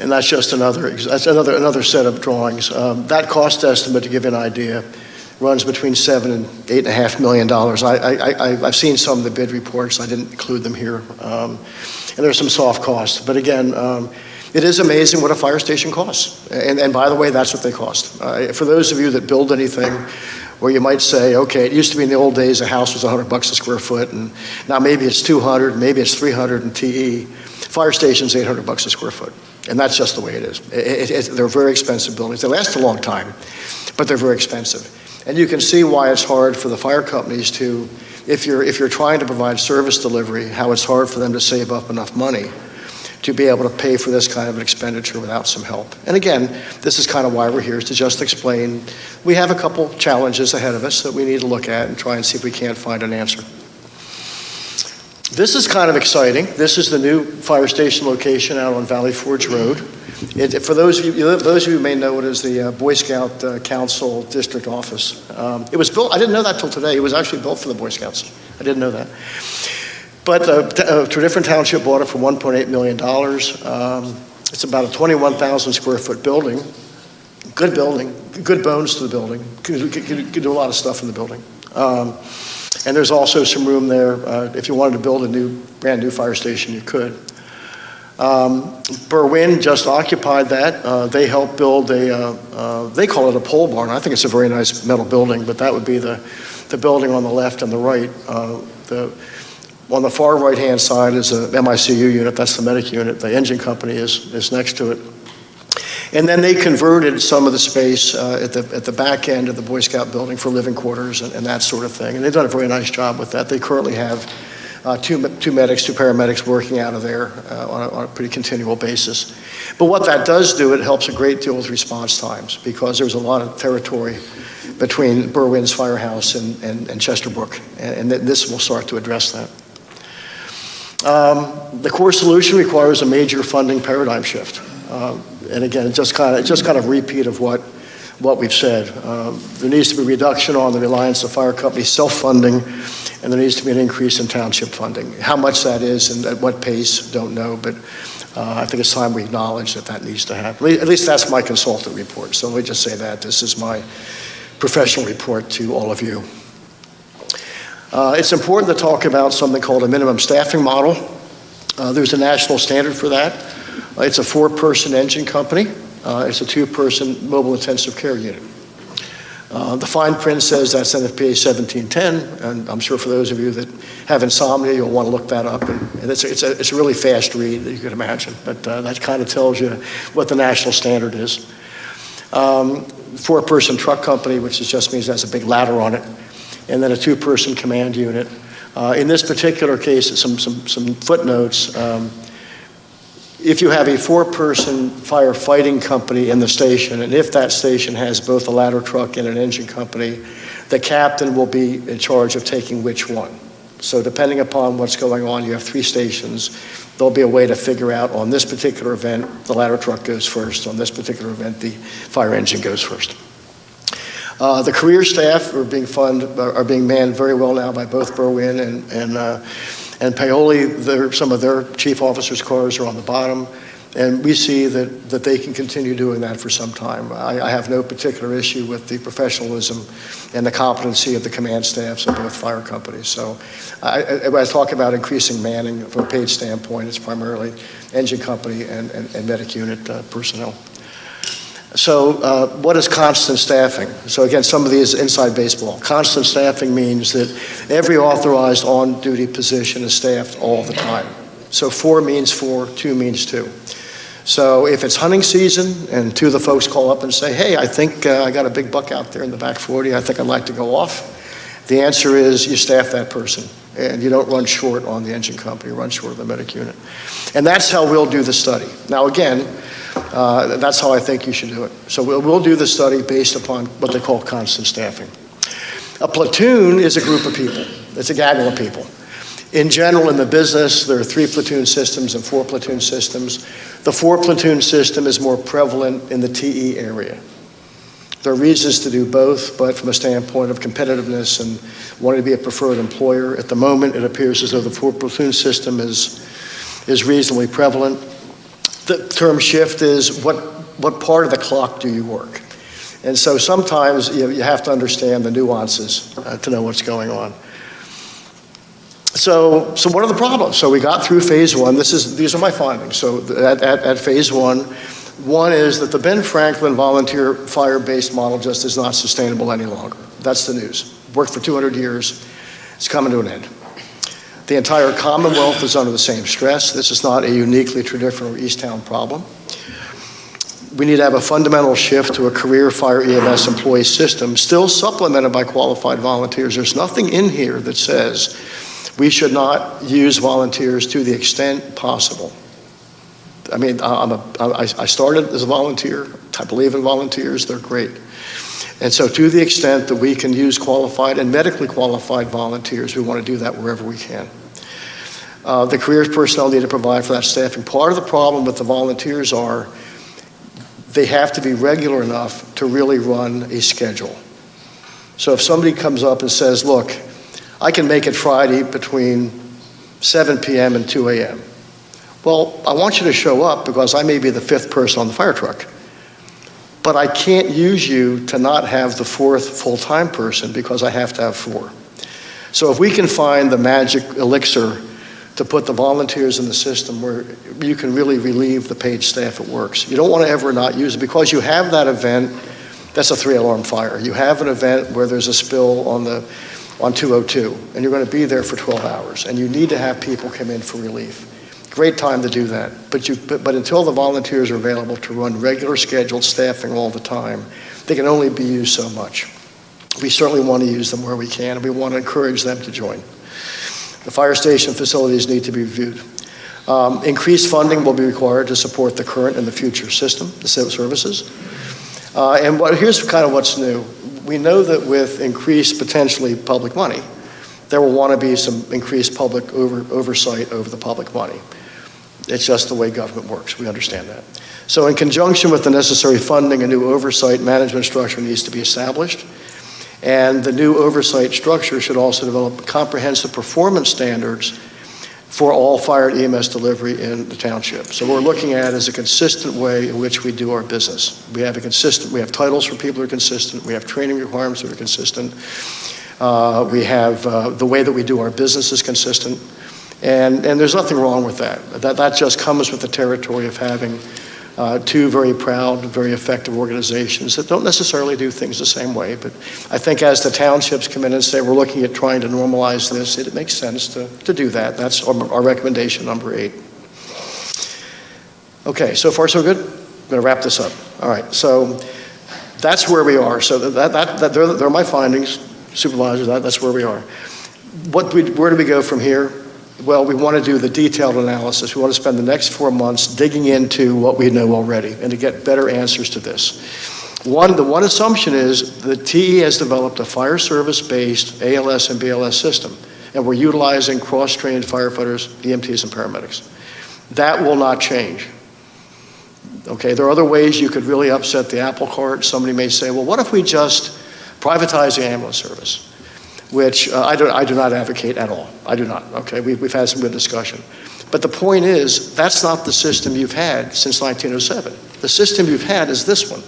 And that's just another set of drawings. That cost estimate, to give you an idea, runs between $7 and $8.5 million. I've seen some of the bid reports. I didn't include them here. And there's some soft costs. But again, it is amazing what a fire station costs. And by the way, that's what they cost. For those of you that build anything, where you might say, okay, it used to be in the old days a house was $100 a square foot, and now maybe it's 200, maybe it's 300 in TE. Fire station's $800 a square foot. And that's just the way it is. They're very expensive buildings. They last a long time, but they're very expensive. And you can see why it's hard for the fire companies to, if you're trying to provide service delivery, how it's hard for them to save up enough money to be able to pay for this kind of an expenditure without some help. And again, this is kind of why we're here, is to just explain we have a couple challenges ahead of us that we need to look at and try and see if we can't find an answer. This is kind of exciting. This is the new fire station location out on Valley Forge Road. For those of you who may know it as the Boy Scout Council District Office. It was built, I didn't know that till today, it was actually built for the Boy Scouts. I didn't know that. But Tredyffrin Township bought it for $1.8 million. It's about a 21,000 square foot building. Good building, good bones to the building. Could do a lot of stuff in the building. And there's also some room there. If you wanted to build a brand new fire station, you could. Berwyn just occupied that. They helped build they call it a pole barn. I think it's a very nice metal building, but that would be the building on the left and the right. On the far right-hand side is a MICU unit. That's the medic unit. The engine company is next to it. And then they converted some of the space at the back end of the Boy Scout building for living quarters and that sort of thing. And they've done a very nice job with that. They currently have two paramedics working out of there on a pretty continual basis. But what that does do, it helps a great deal with response times because there's a lot of territory between Berwyn's firehouse and Chesterbrook. And this will start to address that. The core solution requires a major funding paradigm shift. And again, it's just kind of repeat of what we've said. There needs to be a reduction on the reliance of fire companies self-funding, and there needs to be an increase in township funding. How much that is and at what pace, don't know, but I think it's time we acknowledge that needs to happen. At least that's my consultant report. So let me just say that. This is my professional report to all of you. It's important to talk about something called a minimum staffing model. There's a national standard for that. It's a 4-person engine company. It's a 2-person mobile intensive care unit. The fine print says that's NFPA 1710, and I'm sure for those of you that have insomnia, you'll want to look that up. And it's a really fast read that you can imagine, but that kind of tells you what the national standard is. 4-person truck company, which just means it has a big ladder on it. and then a 2-person command unit. In this particular case, some footnotes. If you have a 4-person firefighting company in the station, and if that station has both a ladder truck and an engine company, the captain will be in charge of taking which one. So depending upon what's going on, you have 3 stations. There'll be a way to figure out on this particular event, the ladder truck goes first. On this particular event, the fire engine goes first. The career staff are being manned very well now by both Berwyn and Paoli. Some of their chief officers' cars are on the bottom, and we see that they can continue doing that for some time. I have no particular issue with the professionalism and the competency of the command staffs of both fire companies. So when I talk about increasing manning from a paid standpoint, it's primarily engine company and medic unit personnel. So what is constant staffing? So again, some of these inside baseball. Constant staffing means that every authorized on-duty position is staffed all the time. So 4 means 4, 2 means 2. So if it's hunting season and 2 of the folks call up and say, hey, I think I got a big buck out there in the back 40, I think I'd like to go off, the answer is you staff that person. And you don't run short on the engine company, you run short of the medic unit. And that's how we'll do the study. Now again, that's how I think you should do it. So we'll do the study based upon what they call constant staffing. A platoon is a group of people. It's a gaggle of people. In general, in the business, there are 3 platoon systems and 4 platoon systems. The 4 platoon system is more prevalent in the TE area. There are reasons to do both, but from a standpoint of competitiveness and wanting to be a preferred employer, at the moment it appears as though the 4 platoon system is reasonably prevalent. The term shift is what part of the clock do you work? And so sometimes you have to understand the nuances to know what's going on. So what are the problems? So we got through phase 1. These are my findings. So at phase 1 is that the Ben Franklin volunteer fire-based model just is not sustainable any longer. That's the news. Worked for 200 years. It's coming to an end. The entire Commonwealth is under the same stress. This is not a uniquely Tredyffrin or Easttown problem. We need to have a fundamental shift to a career fire EMS employee system, still supplemented by qualified volunteers. There's nothing in here that says we should not use volunteers to the extent possible. I mean, I started as a volunteer. I believe in volunteers. They're great. And so to the extent that we can use qualified and medically qualified volunteers, we want to do that wherever we can. The career personnel need to provide for that staffing. Part of the problem with the volunteers are they have to be regular enough to really run a schedule. So if somebody comes up and says, look, I can make it Friday between 7 p.m. and 2 a.m. Well, I want you to show up because I may be the 5th person on the fire truck. But I can't use you to not have the 4th full-time person because I have to have 4. So if we can find the magic elixir to put the volunteers in the system where you can really relieve the paid staff, it works. You don't want to ever not use it because you have that event, that's a 3-alarm fire. You have an event where there's a spill on 202 and you're going to be there for 12 hours and you need to have people come in for relief. Great time to do that, but until the volunteers are available to run regular scheduled staffing all the time, they can only be used so much. We certainly want to use them where we can, and we want to encourage them to join. The fire station facilities need to be reviewed. Increased funding will be required to support the current and the future system, the services. Here's kind of what's new. We know that with increased potentially public money, there will want to be some increased public oversight over the public money. It's just the way government works. We understand that. So in conjunction with the necessary funding, a new oversight management structure needs to be established. And the new oversight structure should also develop comprehensive performance standards for all fire and EMS delivery in the township. So what we're looking at is a consistent way in which we do our business. We have titles for people who are consistent. We have training requirements that are consistent. We have the way that we do our business is consistent. And there's nothing wrong with that. That just comes with the territory of having 2 very proud, very effective organizations that don't necessarily do things the same way. But I think as the townships come in and say, we're looking at trying to normalize this, it makes sense to do that. That's our recommendation number 8. Okay, so far so good? I'm going to wrap this up. All right, so that's where we are. So there are my findings. Supervisors, that's where we are. Where do we go from here? Well, we want to do the detailed analysis. We want to spend the next 4 months digging into what we know already and to get better answers to this. The one assumption is the TE has developed a fire service-based ALS and BLS system, and we're utilizing cross-trained firefighters, EMTs, and paramedics. That will not change. Okay, there are other ways you could really upset the apple cart. Somebody may say, well, what if we just privatize the ambulance service? Which I do not advocate at all. I do not, okay? We've had some good discussion. But the point is, that's not the system you've had since 1907. The system you've had is this one.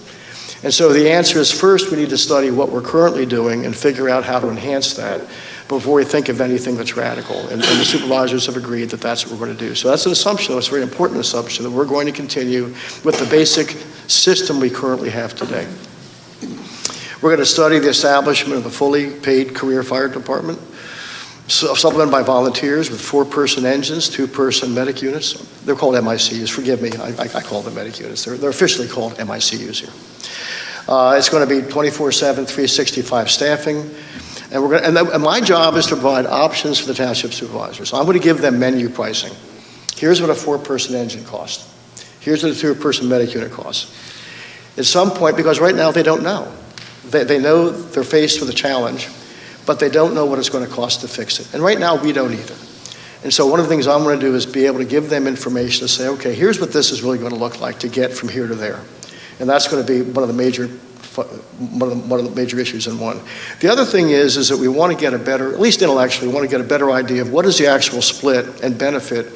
And so the answer is, first, we need to study what we're currently doing and figure out how to enhance that before we think of anything that's radical. And the supervisors have agreed that that's what we're going to do. So that's an assumption, that's a very important assumption, that we're going to continue with the basic system we currently have today. We're going to study the establishment of a fully paid career fire department, supplemented by volunteers with 4-person engines, 2-person medic units. They're called MICUs. Forgive me, I call them medic units. They're officially called MICUs here. It's going to be 24/7, 365 staffing. And my job is to provide options for the township supervisors. So I'm going to give them menu pricing. Here's what a 4-person engine costs. Here's what a 2-person medic unit costs. At some point, because right now they don't know. They know they're faced with a challenge, but they don't know what it's going to cost to fix it. And right now, we don't either. And so one of the things I'm going to do is be able to give them information to say, okay, here's what this is really going to look like to get from here to there. And that's going to be one of the major issues in one. The other thing is that we want to get a better, at least intellectually, we want to get a better idea of what is the actual split and benefit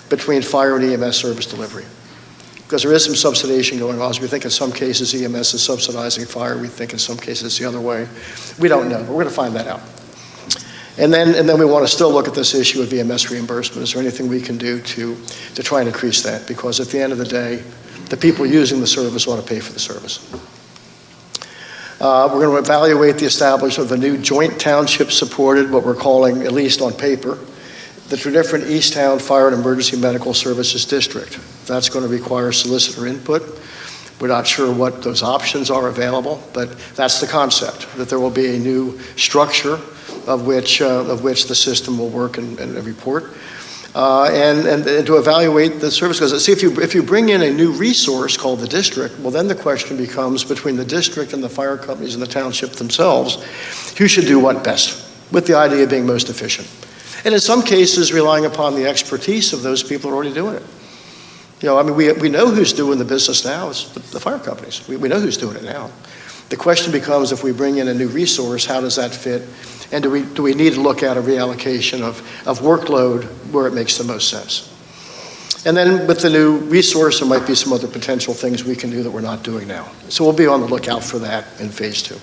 between fire and EMS service delivery. Because there is some subsidization going on. So we think in some cases EMS is subsidizing fire. We think in some cases it's the other way. We don't know, but we're going to find that out. And then we want to still look at this issue of EMS reimbursement. Is there anything we can do to try and increase that? Because at the end of the day, the people using the service ought to pay for the service. We're going to evaluate the establishment of a new joint township supported, what we're calling, at least on paper, the Tredyffrin Easttown Fire and Emergency Medical Services District. That's going to require solicitor input. We're not sure what those options are available, but that's the concept, that there will be a new structure of which the system will work and report. And to evaluate the service, because see, if you bring in a new resource called the district, well, then the question becomes between the district and the fire companies and the township themselves, who should do what best, with the idea of being most efficient. And in some cases, relying upon the expertise of those people who are already doing it. You know, I mean, we know who's doing the business now. It's the fire companies. We know who's doing it now. The question becomes, if we bring in a new resource, how does that fit? And do we need to look at a reallocation of workload where it makes the most sense? And then with the new resource, there might be some other potential things we can do that we're not doing now. So we'll be on the lookout for that in phase 2.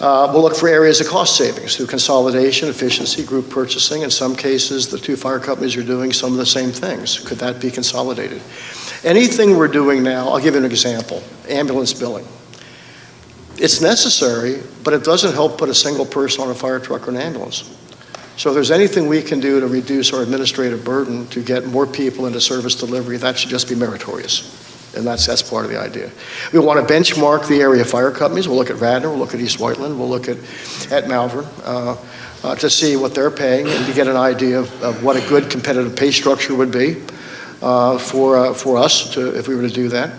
We'll look for areas of cost savings through consolidation, efficiency, group purchasing. In some cases, the 2 fire companies are doing some of the same things. Could that be consolidated? Anything we're doing now, I'll give you an example, ambulance billing. It's necessary, but it doesn't help put a single person on a fire truck or an ambulance. So if there's anything we can do to reduce our administrative burden to get more people into service delivery, that should just be meritorious. And that's part of the idea. We want to benchmark the area fire companies. We'll look at Radnor, we'll look at East Whiteland, we'll look at Malvern to see what they're paying and to get an idea of what a good competitive pay structure would be for us if we were to do that.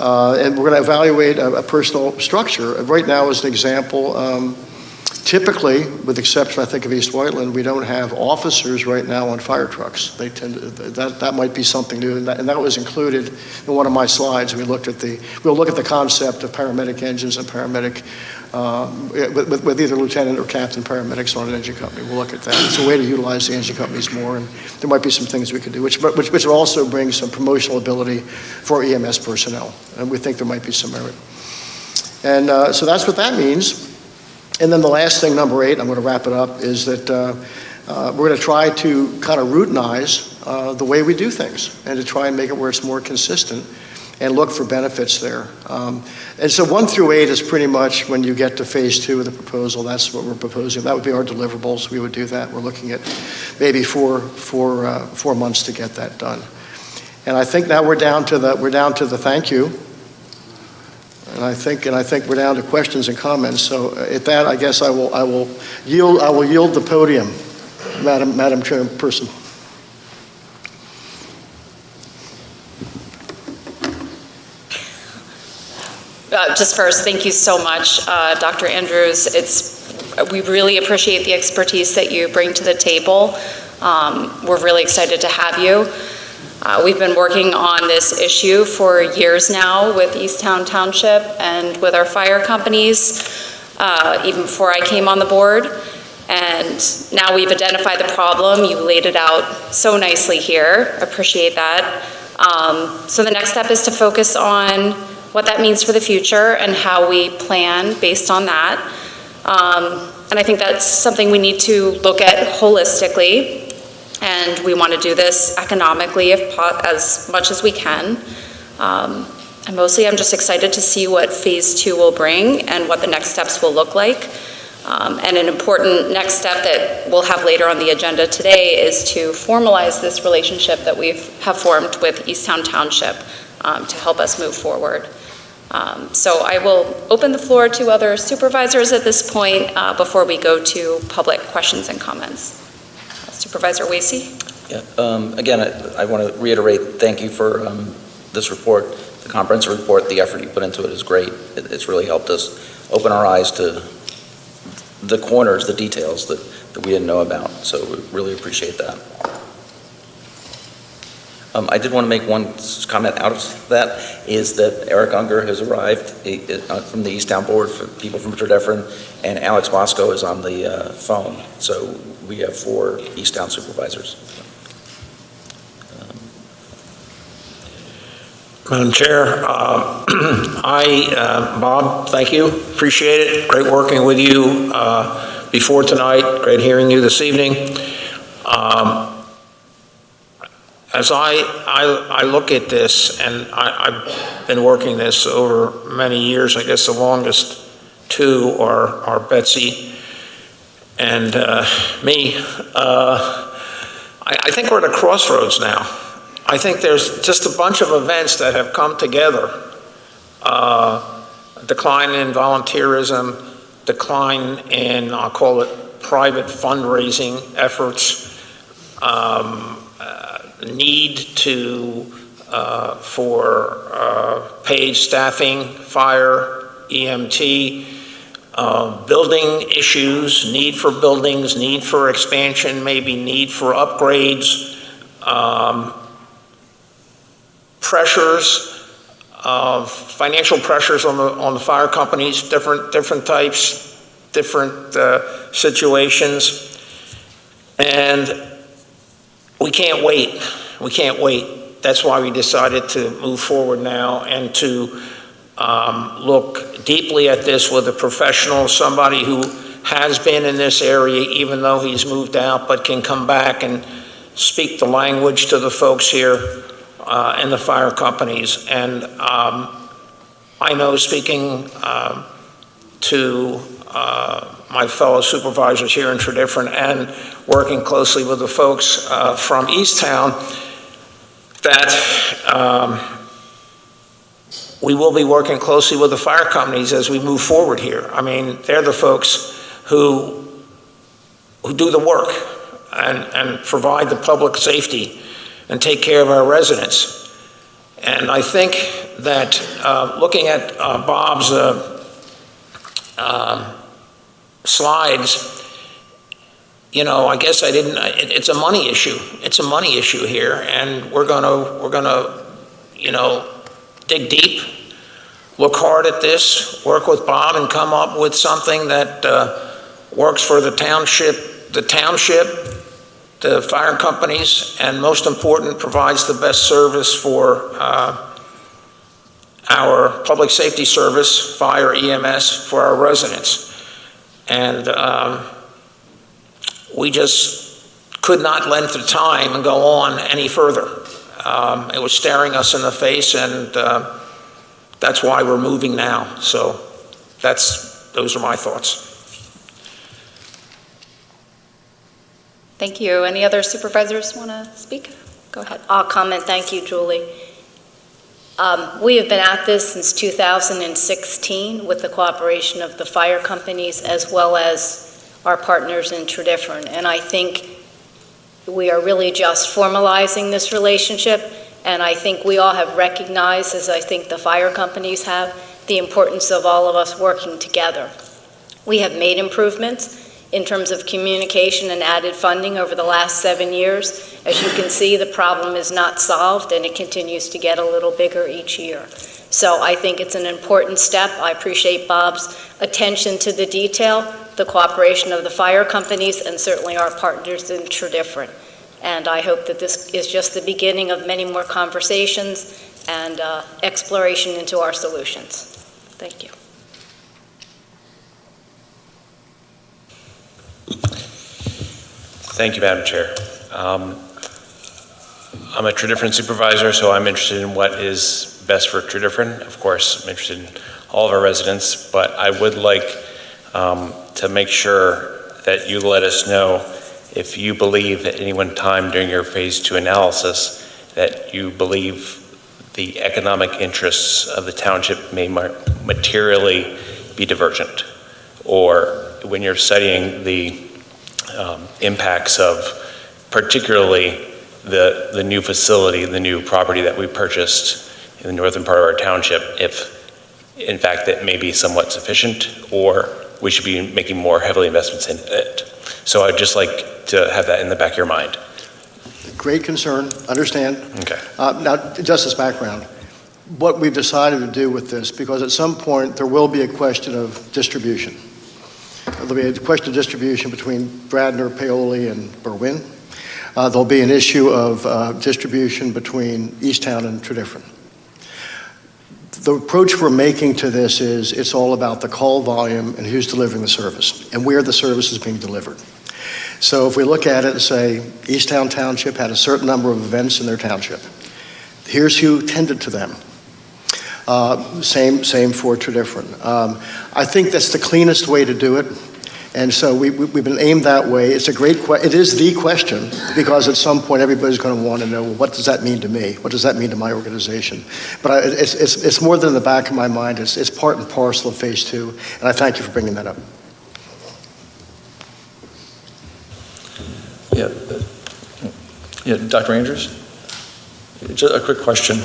And we're going to evaluate a personal structure. Right now, as an example, typically, with the exception, I think, of East Whiteland, we don't have officers right now on fire trucks. They tend to, that might be something new, and that was included in one of my slides. We'll look at the concept of paramedic engines and paramedic, with either lieutenant or captain paramedics on an engine company. We'll look at that. It's a way to utilize the engine companies more, and there might be some things we could do, which will also bring some promotional ability for EMS personnel, and we think there might be some merit. And so that's what that means. And then the last thing, number 8, I'm going to wrap it up, is that we're going to try to kind of routinize the way we do things and to try and make it where it's more consistent and look for benefits there. And so 1 through 8 is pretty much when you get to phase 2 of the proposal. That's what we're proposing. That would be our deliverables. We would do that. We're looking at maybe four months to get that done. And I think now we're down to the thank you. And I think we're down to questions and comments. So at that, I guess I will yield the podium, Madam Chairperson. Just first, thank you so much, Dr. Andrews. We really appreciate the expertise that you bring to the table. We're really excited to have you. We've been working on this issue for years now with Easttown Township and with our fire companies, even before I came on the board. And now we've identified the problem. You laid it out so nicely here. Appreciate that. So the next step is to focus on what that means for the future and how we plan based on that. And I think that's something we need to look at holistically. And we want to do this economically as much as we can. And mostly I'm just excited to see what phase 2 will bring and what the next steps will look like. And an important next step that we'll have later on the agenda today is to formalize this relationship that we have formed with Easttown Township to help us move forward. So I will open the floor to other supervisors at this point before we go to public questions and comments. Supervisor Wasey? Yeah. Again, I want to reiterate, thank you for this report, the comprehensive report. The effort you put into it is great. It's really helped us open our eyes to the corners, the details that we didn't know about. So we really appreciate that. I did want to make one comment out of that, is that Eric Unger has arrived from the Easttown board for people from Tredyffrin, and Alex Bosco is on the phone. So we have 4 Easttown supervisors. Madam Chair, Bob, thank you. Appreciate it. Great working with you before tonight. Great hearing you this evening. As I look at this, and I've been working this over many years, I guess the longest 2 are Betsy and me. I think we're at a crossroads now. I think there's just a bunch of events that have come together. Decline in volunteerism, decline in, I'll call it, private fundraising efforts, need for paid staffing, fire, EMT, building issues, need for buildings, need for expansion, maybe need for upgrades, pressures, financial pressures on the fire companies, different types, different situations, and we can't wait. We can't wait. That's why we decided to move forward now and to look deeply at this with a professional, somebody who has been in this area, even though he's moved out, but can come back and speak the language to the folks here in the fire companies. And I know, speaking to my fellow supervisors here in Tredyffrin and working closely with the folks from Easttown, that we will be working closely with the fire companies as we move forward here. I mean, they're the folks who do the work and provide the public safety and take care of our residents. And I think that looking at Bob's slides, you know, I guess it's a money issue. It's a money issue here, and we're gonna, you know, dig deep, look hard at this, work with Bob, and come up with something that works for the township, the fire companies, and most important, provides the best service for our public safety service, fire, EMS, for our residents. And we just could not lend the time and go on any further. It was staring us in the face, and that's why we're moving now. So those are my thoughts. Thank you. Any other supervisors want to speak? Go ahead. I'll comment. Thank you, Julie. We have been at this since 2016 with the cooperation of the fire companies as well as our partners in Tredyffrin. And I think we are really just formalizing this relationship. And I think we all have recognized, as I think the fire companies have, the importance of all of us working together. We have made improvements in terms of communication and added funding over the last 7 years. As you can see, the problem is not solved and it continues to get a little bigger each year. So I think it's an important step. I appreciate Bob's attention to the detail, the cooperation of the fire companies, and certainly our partners in Tredyffrin. And I hope that this is just the beginning of many more conversations and exploration into our solutions. Thank you. Thank you, Madam Chair. I'm a Tredyffrin supervisor, so I'm interested in what is best for Tredyffrin. Of course, I'm interested in all of our residents, but I would like to make sure that you let us know if you believe at any one time during your phase 2 analysis that you believe the economic interests of the township may materially be divergent, or when you're studying the impacts of particularly the new facility, the new property that we purchased in the northern part of our township, if in fact that may be somewhat sufficient or we should be making more heavily investments in it. So I'd just like to have that in the back of your mind. Great concern, understand. Okay. Now, just as background, what we've decided to do with this, because at some point there will be a question of distribution. There'll be a question of distribution between Bradner, Paoli, and Berwyn. There'll be an issue of distribution between Easttown and Tredyffrin. The approach we're making to this is it's all about the call volume and who's delivering the service and where the service is being delivered. So if we look at it and say Easttown Township had a certain number of events in their township, here's who tended to them. Same for Tredyffrin. I think that's the cleanest way to do it. And so we've been aimed that way. It's a great question. It is the question, because at some point everybody's going to want to know, well, what does that mean to me? What does that mean to my organization? But it's more than in the back of my mind. It's part and parcel of phase 2. And I thank you for bringing that up. Yeah, Dr. Andrews? Just a quick question.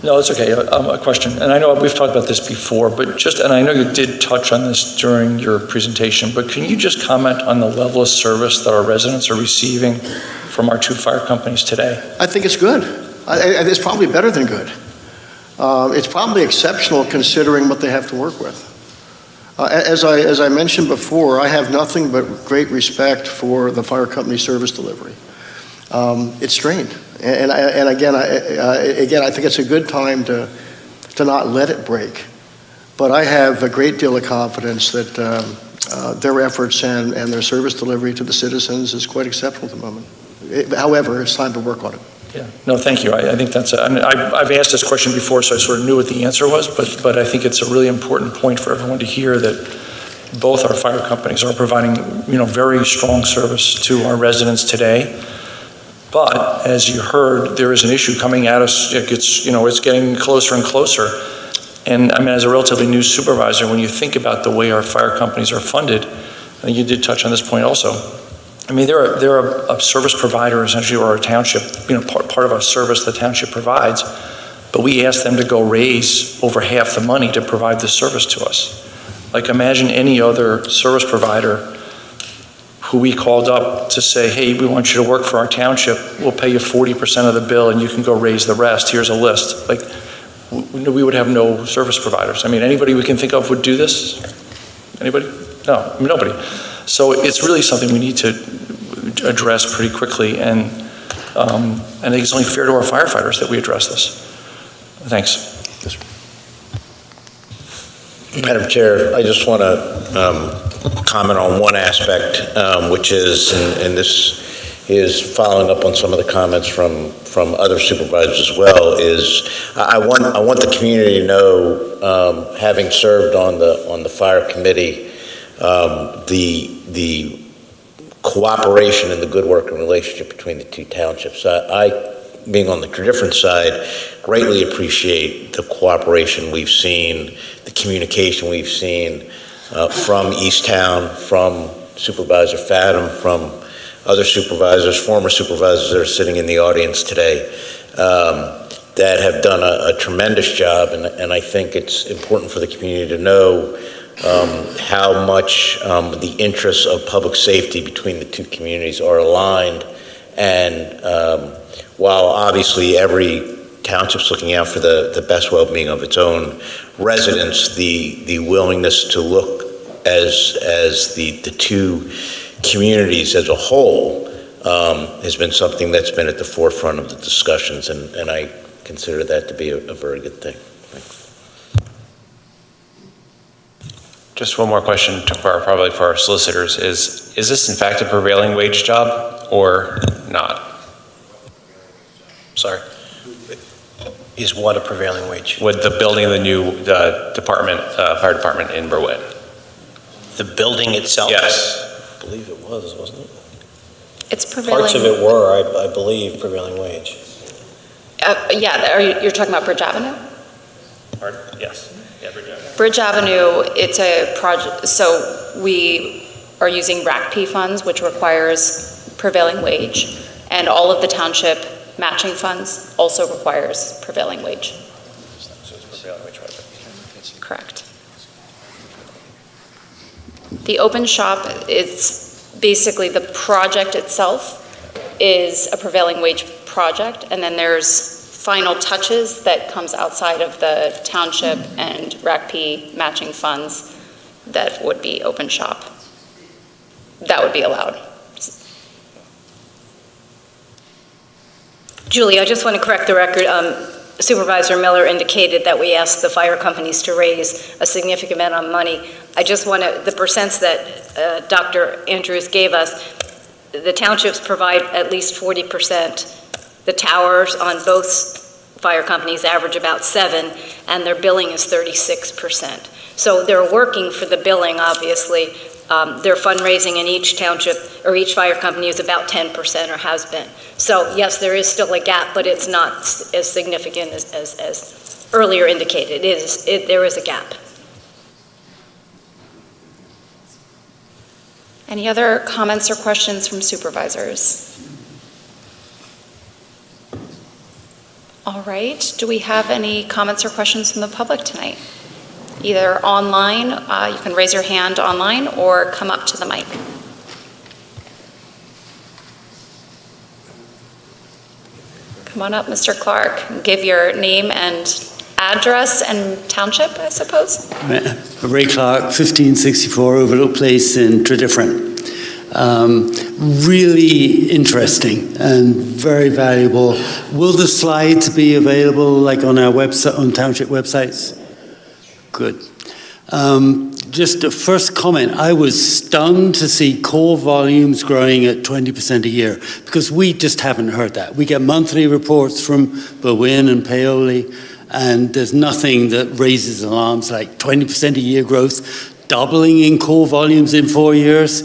No, it's okay. A question. And I know we've talked about this before, but and I know you did touch on this during your presentation, but can you just comment on the level of service that our residents are receiving from our 2 fire companies today? I think it's good. It's probably better than good. It's probably exceptional considering what they have to work with. As I mentioned before, I have nothing but great respect for the fire company service delivery. It's strained. And again, I think it's a good time to not let it break. But I have a great deal of confidence that their efforts and their service delivery to the citizens is quite exceptional at the moment. However, it's time to work on it. Yeah. No, thank you. I think that's. I've asked this question before, so I sort of knew what the answer was. But I think it's a really important point for everyone to hear that both our fire companies are providing, very strong service to our residents today. But as you heard, there is an issue coming at us. It's getting closer and closer. And I mean, as a relatively new supervisor, when you think about the way our fire companies are funded, I think you did touch on this point also. I mean, they're a service provider essentially, or a township, part of a service the township provides. But we ask them to go raise over half the money to provide this service to us. Like, imagine any other service provider who we called up to say, hey, we want you to work for our township. We'll pay you 40% of the bill and you can go raise the rest. Here's a list. Like, we would have no service providers. I mean, anybody we can think of would do this? Anybody? No, I mean, nobody. So it's really something we need to address pretty quickly. And I think it's only fair to our firefighters that we address this. Thanks. Yes, Madam Chair, I just want to comment on one aspect, which is, and this is following up on some of the comments from other supervisors as well, is I want the community to know, having served on the fire committee, the cooperation and the good working relationship between the 2 townships. I being on the Tredyffrin side, greatly appreciate the cooperation we've seen, the communication we've seen from Easttown, from Supervisor Fathom, from other supervisors, former supervisors that are sitting in the audience today, that have done a tremendous job, and I think it's important for the community to know how much the interests of public safety between the two communities are aligned. And while obviously every township's looking out for the best well-being of its own residents, the willingness to look as the two communities as a whole has been something that's been at the forefront of the discussions, and I consider that to be a very good thing. Just one more question probably for our solicitors is this in fact a prevailing wage job or not? Sorry. Is what a prevailing wage? With the building of the new department, fire department in Berwyn? The building itself? Yes. I believe it was, wasn't it? It's prevailing. Parts of it were, I believe, prevailing wage. Yeah, you're talking about Bridge Avenue? Pardon? Yes. Yeah, Bridge Avenue. Bridge Avenue, it's a project, so we are using RACP funds, which requires prevailing wage, and all of the township matching funds also requires prevailing wage. So it's prevailing wage project. Correct. The open shop is basically the project itself is a prevailing wage project, and then there's final touches that comes outside of the township and RACP matching funds that would be open shop. That would be allowed. Julie, I just want to correct the record. Supervisor Miller indicated that we asked the fire companies to raise a significant amount of money. I just want to, the percents that Dr. Andrews gave us, the townships provide at least 40%. The towers on both fire companies average about 7%, and their billing is 36%. So they're working for the billing, obviously. Their fundraising in each township or each fire company is about 10% or has been. So yes, there is still a gap, but it's not as significant as earlier indicated. There is a gap. Any other comments or questions from supervisors? All right, do we have any comments or questions from the public tonight? Either online, you can raise your hand online or come up to the mic. Come on up, Mr. Clark. Give your name and address and township, I suppose. Ray Clark, 1564 Overlook Place in Tredyffrin. Really interesting and very valuable. Will the slides be available like on our website, on township websites? Good. Just a first comment, I was stunned to see call volumes growing at 20% a year because we just haven't heard that. We get monthly reports from Berwyn and Paoli, and there's nothing that raises alarms like 20% a year growth, doubling in call volumes in 4 years.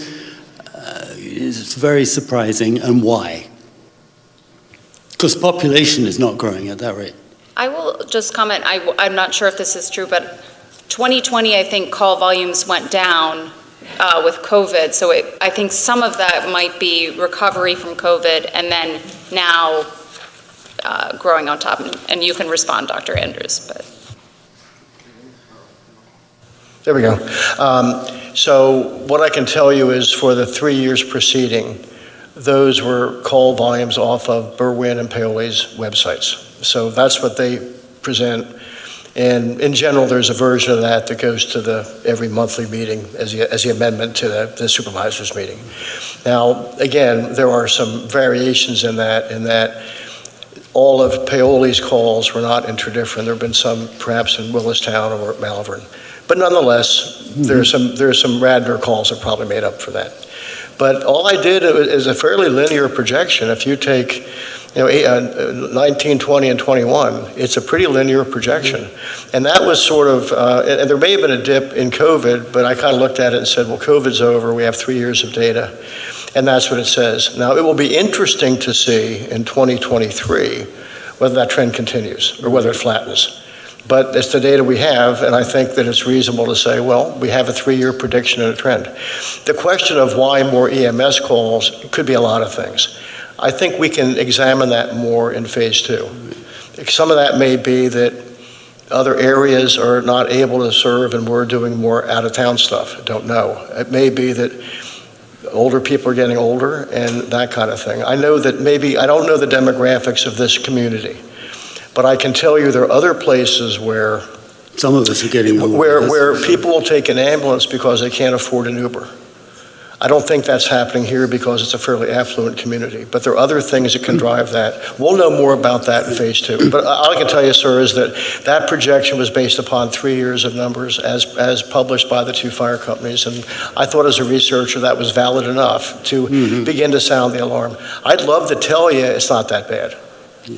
It's very surprising. And why? Because population is not growing at that rate. I will just comment, I'm not sure if this is true, but 2020, I think call volumes went down with COVID. So I think some of that might be recovery from COVID and then now growing on top. And you can respond, Dr. Andrews. But. There we go. So what I can tell you is for the 3 years preceding, those were call volumes off of Berwyn and Paoli's websites. So that's what they present. And in general, there's a version of that that goes to the every monthly meeting as the amendment to the supervisors meeting. Now, again, there are some variations in that all of Paoli's calls were not in Tredyffrin. There have been some perhaps in Willistown or Malvern. But nonetheless, there's some Radnor calls that probably made up for that. But all I did is a fairly linear projection. If you take 19, 20, and 21, it's a pretty linear projection. And that was sort of, and there may have been a dip in COVID, but I kind of looked at it and said, well, COVID's over. We have 3 years of data. And that's what it says. Now, it will be interesting to see in 2023 whether that trend continues or whether it flattens. But it's the data we have, and I think that it's reasonable to say, well, we have a 3-year prediction and a trend. The question of why more EMS calls could be a lot of things. I think we can examine that more in phase 2. Some of that may be that other areas are not able to serve and we're doing more out-of-town stuff. I don't know. It may be that older people are getting older and that kind of thing. I know that maybe, I don't know the demographics of this community, but I can tell you there are other places where Some of us are getting more. where people will take an ambulance because they can't afford an Uber. I don't think that's happening here because it's a fairly affluent community, but there are other things that can drive that. We'll know more about that in phase 2. But all I can tell you, sir, is that that projection was based upon 3 years of numbers as published by the 2 fire companies. And I thought as a researcher that was valid enough to begin to sound the alarm. I'd love to tell you it's not that bad,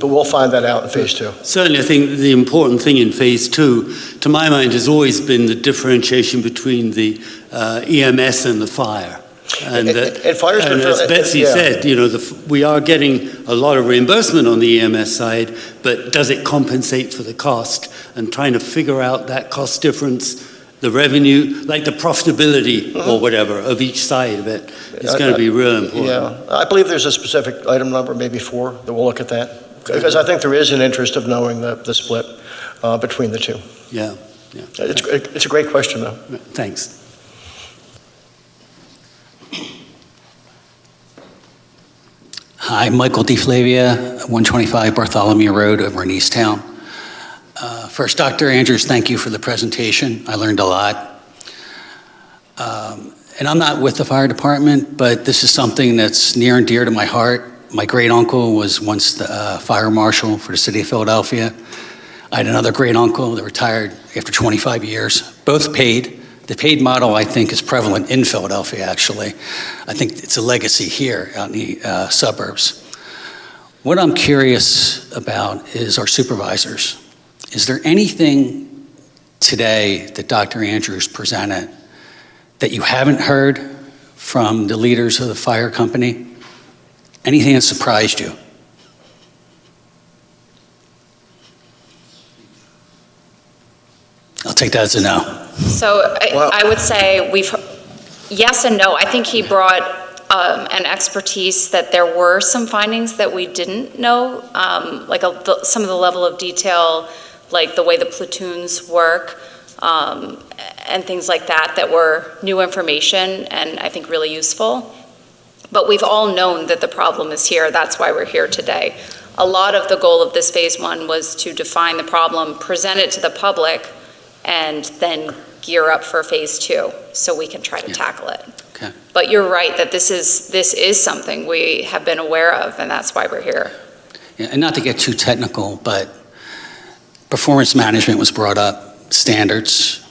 but we'll find that out in phase 2. Certainly, I think the important thing in phase 2, to my mind, has always been the differentiation between the EMS and the fire. And as Betsy said, you know, we are getting a lot of reimbursement on the EMS side, but does it compensate for the cost? And trying to figure out that cost difference, the revenue, like the profitability or whatever of each side of it is going to be real important. Yeah, I believe there's a specific item number, maybe 4, that we'll look at that. Because I think there is an interest of knowing the split between the 2. Yeah. It's a great question, though. Thanks. Hi, Michael DeFlavia, 125 Bartholomew Road over in Easttown. First, Dr. Andrews, thank you for the presentation. I learned a lot. And I'm not with the fire department, but this is something that's near and dear to my heart. My great uncle was once the fire marshal for the city of Philadelphia. I had another great uncle that retired after 25 years, both paid. The paid model, I think, is prevalent in Philadelphia, actually. I think it's a legacy here out in the suburbs. What I'm curious about is our supervisors. Is there anything today that Dr. Andrews presented that you haven't heard from the leaders of the fire company? Anything that surprised you? I'll take that as a no. So I would say yes and no. I think he brought an expertise that there were some findings that we didn't know, like some of the level of detail, like the way the platoons work, and things like that were new information and I think really useful. But we've all known that the problem is here. That's why we're here today. A lot of the goal of this phase 1 was to define the problem, present it to the public, and then gear up for phase 2 so we can try to tackle it. Okay. But you're right that this is something we have been aware of, and that's why we're here. Yeah, and not to get too technical, but performance management was brought up, standards.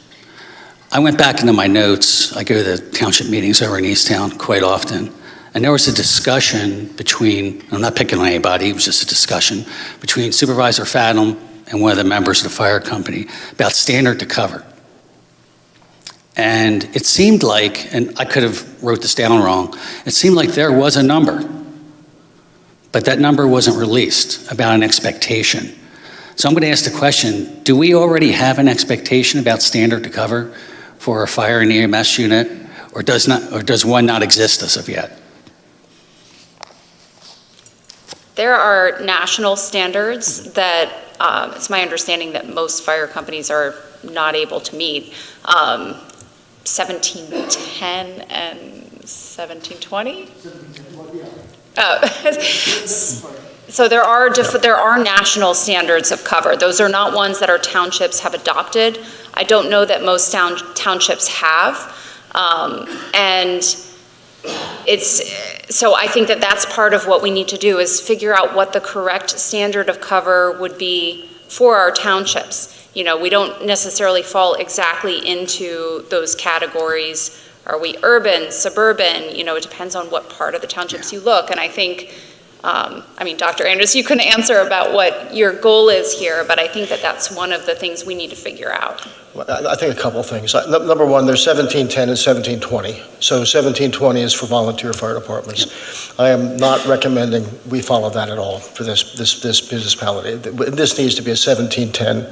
I went back into my notes. I go to the township meetings over in Easttown quite often, and there was a discussion between, I'm not picking on anybody, it was just a discussion between Supervisor Fathom and one of the members of the fire company about standard to cover. And it seemed like, and I could have wrote this down wrong, it seemed like there was a number, but that number wasn't released about an expectation. So I'm going to ask the question, do we already have an expectation about standard to cover for a fire and EMS unit, or does one not exist as of yet? There are national standards that it's my understanding that most fire companies are not able to meet. 1710 and 1720? So there are national standards of cover. Those are not ones that our townships have adopted. I don't know that most townships have. So I think that that's part of what we need to do is figure out what the correct standard of cover would be for our townships. You know, we don't necessarily fall exactly into those categories. Are we urban, suburban? You know, it depends on what part of the townships you look. And I think I mean, Dr. Andrews, you can answer about what your goal is here, but I think that that's one of the things we need to figure out. I think a couple of things. Number one, there's 1710 and 1720. So 1720 is for volunteer fire departments. I am not recommending we follow that at all for this municipality. This needs to be a 1710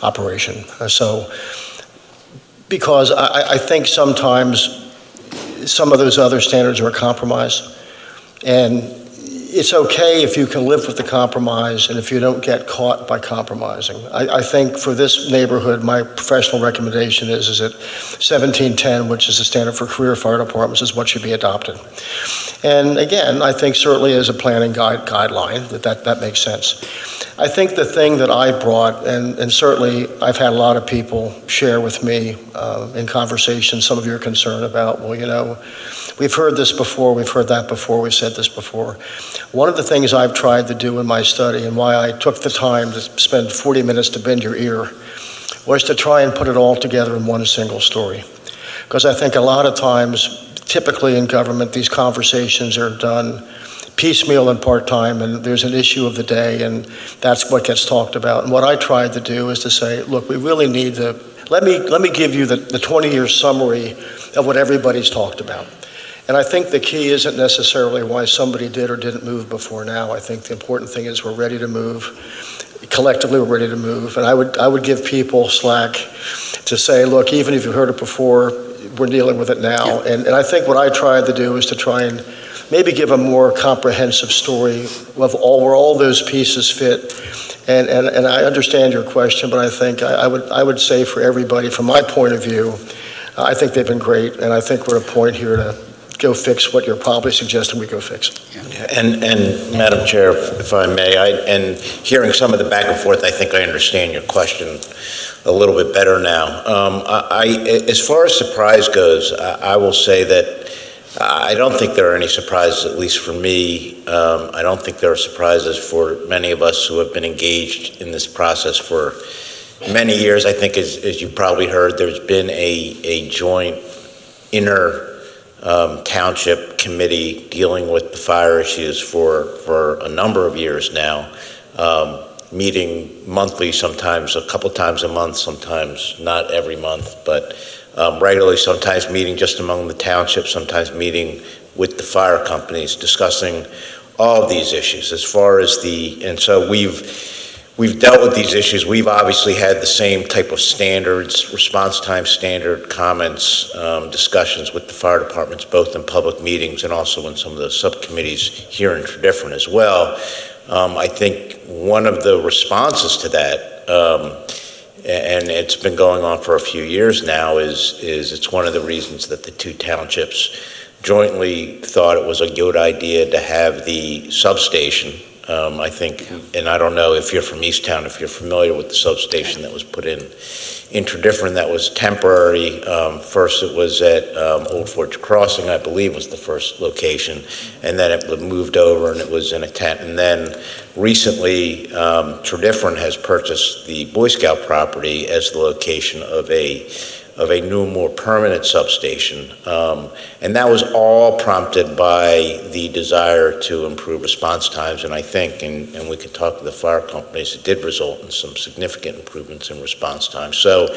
operation. Because I think sometimes some of those other standards are a compromise, and it's okay if you can live with the compromise and if you don't get caught by compromising. I think for this neighborhood, my professional recommendation is that 1710, which is the standard for career fire departments, is what should be adopted. And again, I think certainly as a planning guideline, that makes sense. I think the thing that I brought, and certainly I've had a lot of people share with me in conversation some of your concern about, well, you know, we've heard this before, we've heard that before, we've said this before. One of the things I've tried to do in my study, and why I took the time to spend 40 minutes to bend your ear, was to try and put it all together in one single story. Because I think a lot of times, typically in government, these conversations are done piecemeal and part-time, and there's an issue of the day, and that's what gets talked about. And what I tried to do is to say, look, we really need to, let me give you the 20-year summary of what everybody's talked about. And I think the key isn't necessarily why somebody did or didn't move before now. I think the important thing is we're ready to move. Collectively, we're ready to move. And I would give people slack to say, look, even if you've heard it before, we're dealing with it now. And I think what I tried to do is to try and maybe give a more comprehensive story of where all those pieces fit. And I understand your question, but I think I would say for everybody, from my point of view, I think they've been great. And I think we're at a point here to go fix what you're probably suggesting we go fix. And Madam Chair, if I may, and hearing some of the back and forth, I think I understand your question a little bit better now. As far as surprise goes, I will say that I don't think there are any surprises, at least for me. I don't think there are surprises for many of us who have been engaged in this process for many years. I think, as you probably heard, there's been a joint Township committee dealing with the fire issues for a number of years now, meeting monthly, sometimes a couple times a month, sometimes not every month, but regularly, sometimes meeting just among the township, sometimes meeting with the fire companies, discussing all of these issues as far as and so we've dealt with these issues. We've obviously had the same type of standards, response time standard comments, discussions with the fire departments, both in public meetings and also in some of the subcommittees here in Tredyffrin as well. I think one of the responses to that, and it's been going on for a few years now, is it's one of the reasons that the two townships jointly thought it was a good idea to have the substation. I think, and I don't know if you're from Easttown, if you're familiar with the substation that was put in Tredyffrin, that was temporary. First it was at Old Forge Crossing, I believe was the first location, and then it moved over and it was in a tent. And then recently, Tredyffrin has purchased the Boy Scout property as the location of a new, more permanent substation. And that was all prompted by the desire to improve response times. And I think, and we could talk to the fire companies, it did result in some significant improvements in response time. So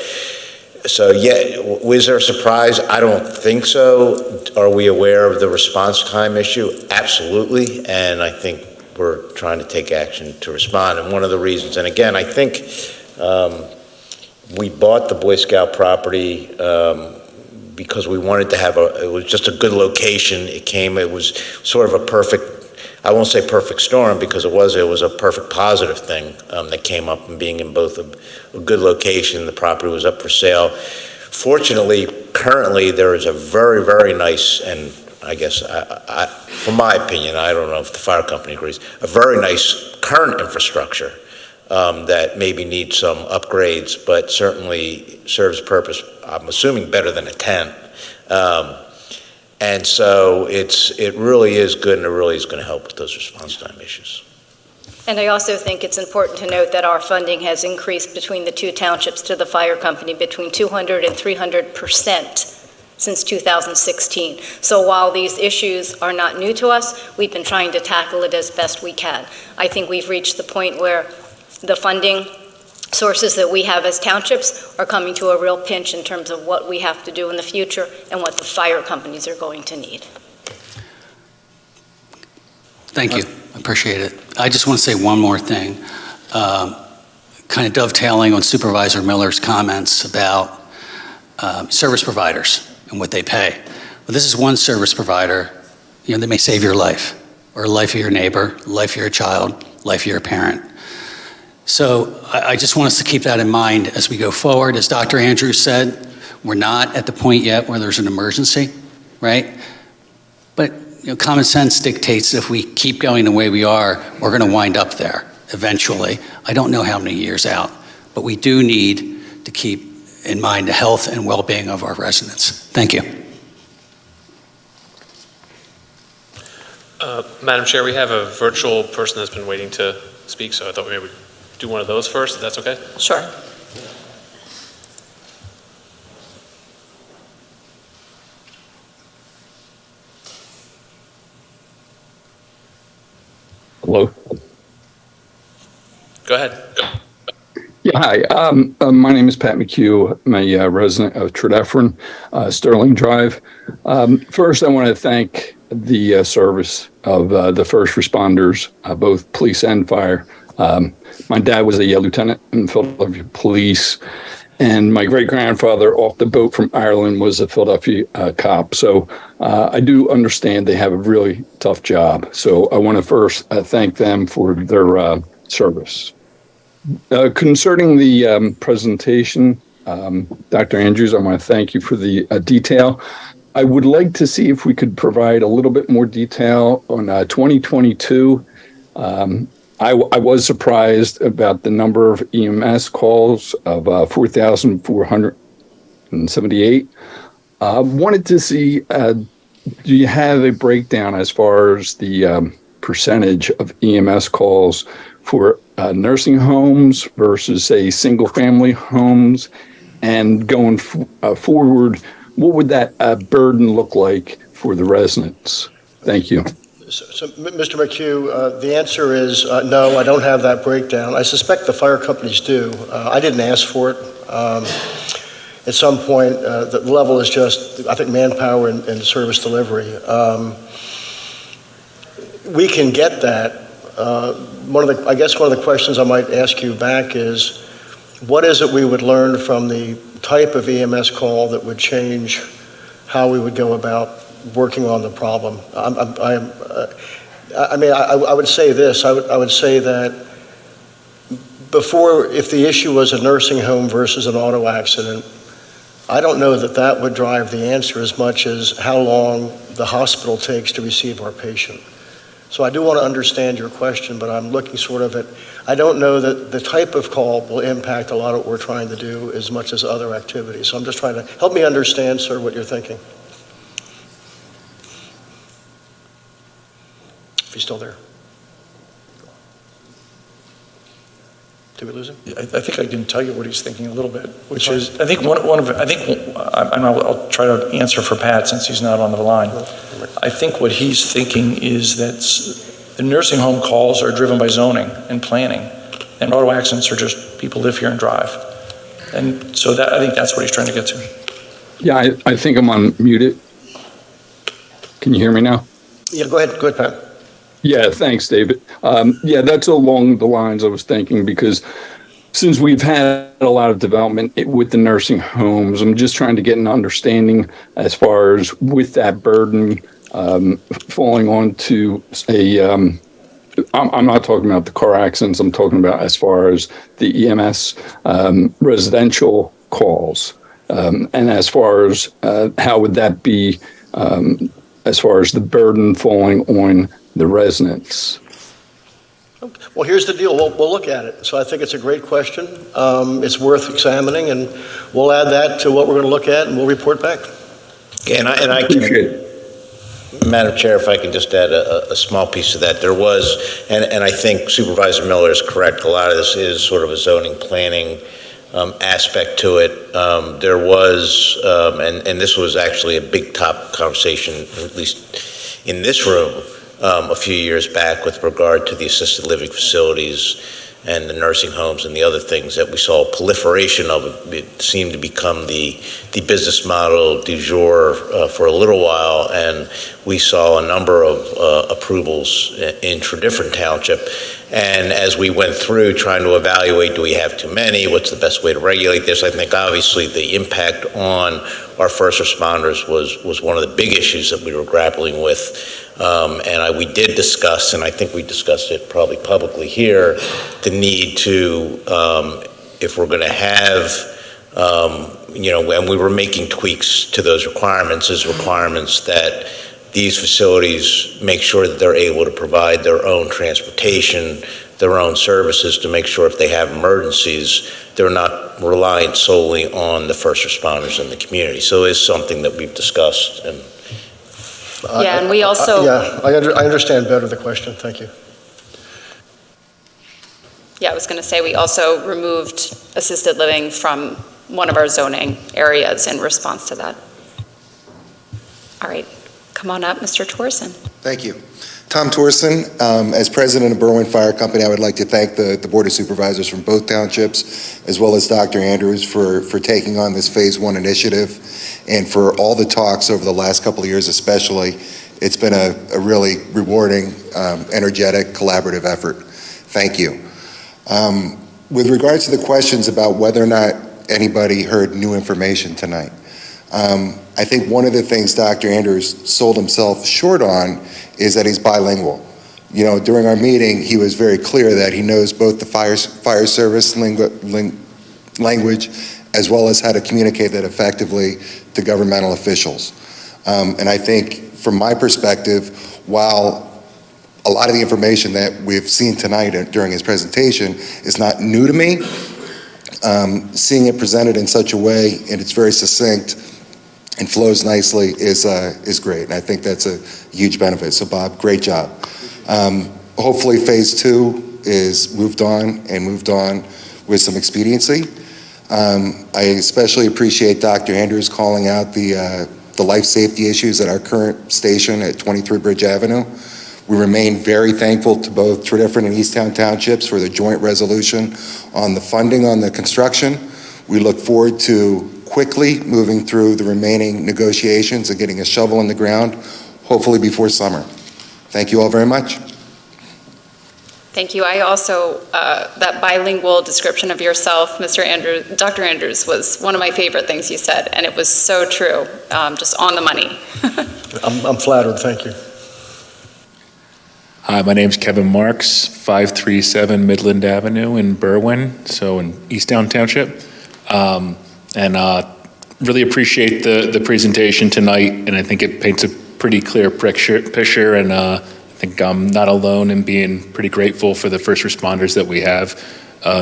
yeah, was there a surprise? I don't think so. Are we aware of the response time issue? Absolutely. And I think we're trying to take action to respond. And one of the reasons, and again, I think, we bought the Boy Scout property because we wanted to have it was just a good location. It was sort of a perfect, I won't say perfect storm because it was a perfect positive thing that came up, and being in both a good location, the property was up for sale. Fortunately, currently there is a very, very nice, and I guess, from my opinion, I don't know if the fire company agrees, a very nice current infrastructure that maybe needs some upgrades, but certainly serves purpose, I'm assuming, better than a tent. And so it really is good, and it really is going to help with those response time issues. And I also think it's important to note that our funding has increased between the two townships to the fire company between 200% and 300% since 2016. So while these issues are not new to us, we've been trying to tackle it as best we can. I think we've reached the point where the funding sources that we have as townships are coming to a real pinch in terms of what we have to do in the future and what the fire companies are going to need. Thank you. I appreciate it. I just want to say one more thing, kind of dovetailing on Supervisor Miller's comments about service providers and what they pay. Well, this is one service provider, that may save your life, or life of your neighbor, life of your child, life of your parent. So I just want us to keep that in mind as we go forward. As Dr. Andrews said, we're not at the point yet where there's an emergency, right? But common sense dictates that if we keep going the way we are, we're going to wind up there eventually. I don't know how many years out, but we do need to keep in mind the health and well-being of our residents. Thank you. Madam Chair, we have a virtual person that's been waiting to speak, so I thought we maybe would do one of those first, if that's okay? Sure. Hello. Go ahead. Yeah, hi. My name is Pat McHugh. I'm a resident of Tredyffrin, Sterling Drive. First, I want to thank the service of the first responders, both police and fire. My dad was a lieutenant in Philadelphia Police, and my great-grandfather off the boat from Ireland was a Philadelphia cop. So I do understand they have a really tough job. So I want to first thank them for their service. Concerning the presentation, Dr. Andrews, I want to thank you for the detail. I would like to see if we could provide a little bit more detail on 2022. I was surprised about the number of EMS calls of 4,478. Wanted to see, do you have a breakdown as far as the percentage of EMS calls for nursing homes versus, say, single-family homes? And going forward, what would that burden look like for the residents? Thank you. So Mr. McHugh, the answer is no, I don't have that breakdown. I suspect the fire companies do. I didn't ask for it. At some point, the level is just, I think, manpower and service delivery. We can get that. I guess one of the questions I might ask you back is, what is it we would learn from the type of EMS call that would change how we would go about working on the problem? I would say this. I would say that before, if the issue was a nursing home versus an auto accident, I don't know that that would drive the answer as much as how long the hospital takes to receive our patient. So I do want to understand your question, but I'm looking sort of at, I don't know that the type of call will impact a lot of what we're trying to do as much as other activities. So I'm just trying to help me understand, sir, what you're thinking. If he's still there. Did we lose him? I think I can tell you what he's thinking a little bit, which is, I think I'll try to answer for Pat since he's not on the line. I think what he's thinking is that the nursing home calls are driven by zoning and planning, and auto accidents are just people live here and drive. And so that, I think that's what he's trying to get to. Yeah, I think I'm unmuted. Can you hear me now? Yeah, go ahead, Pat. Yeah, thanks, David. Yeah, that's along the lines I was thinking, because since we've had a lot of development with the nursing homes, I'm just trying to get an understanding as far as with that burden falling onto I'm not talking about the car accidents, I'm talking about as far as the EMS residential calls. And as far as how would that be as far as the burden falling on the residents? Well, here's the deal. We'll look at it. So I think it's a great question. It's worth examining, and we'll add that to what we're going to look at, and we'll report back. And I can, Madam Chair, if I can just add a small piece of that. There was, and I think Supervisor Miller is correct, a lot of this is sort of a zoning planning aspect to it. There was, and this was actually a big top conversation, at least in this room, a few years back with regard to the assisted living facilities and the nursing homes and the other things that we saw a proliferation of. It seemed to become the business model du jour for a little while, and we saw a number of approvals in Tredyffrin Township. And as we went through trying to evaluate, do we have too many? What's the best way to regulate this? I think obviously the impact on our first responders was one of the big issues that we were grappling with. We did discuss, and I think we discussed it probably publicly here, the need to, if we're going to have, and we were making tweaks to those requirements as requirements that these facilities make sure that they're able to provide their own transportation, their own services, to make sure if they have emergencies, they're not reliant solely on the first responders in the community. So it is something that we've discussed. And Yeah, and we also... I understand better the question, thank you. Yeah, I was going to say we also removed assisted living from one of our zoning areas in response to that. All right, come on up, Mr. Torsen. Thank you. Tom Torsen, as president of Berwyn Fire Company, I would like to thank the Board of Supervisors from both townships, as well as Dr. Andrews for taking on this Phase 1 initiative, and for all the talks over the last couple of years especially. It's been a really rewarding, energetic, collaborative effort. Thank you. With regards to the questions about whether or not anybody heard new information tonight, I think one of the things Dr. Andrews sold himself short on is that he's bilingual. You know, during our meeting, he was very clear that he knows both the fire service language as well as how to communicate that effectively to governmental officials. And I think from my perspective, while a lot of the information that we've seen tonight during his presentation is not new to me, seeing it presented in such a way and it's very succinct and flows nicely is great. And I think that's a huge benefit. So Bob, great job. Hopefully Phase 2 is moved on with some expediency. I especially appreciate Dr. Andrews calling out the life safety issues at our current station at 23 Bridge Avenue. We remain very thankful to both Tredyffrin and Easttown Townships for the joint resolution on the funding on the construction. We look forward to quickly moving through the remaining negotiations and getting a shovel in the ground, hopefully before summer. Thank you all very much. Thank you. I also, that bilingual description of yourself, Dr. Andrews, was one of my favorite things you said, and it was so true, just on the money. I'm flattered, thank you. Hi, my name's Kevin Marks, 537 Midland Avenue in Berwyn, so in Easttown Township. Really appreciate the presentation tonight, and I think it paints a pretty clear picture, and I think I'm not alone in being pretty grateful for the first responders that we have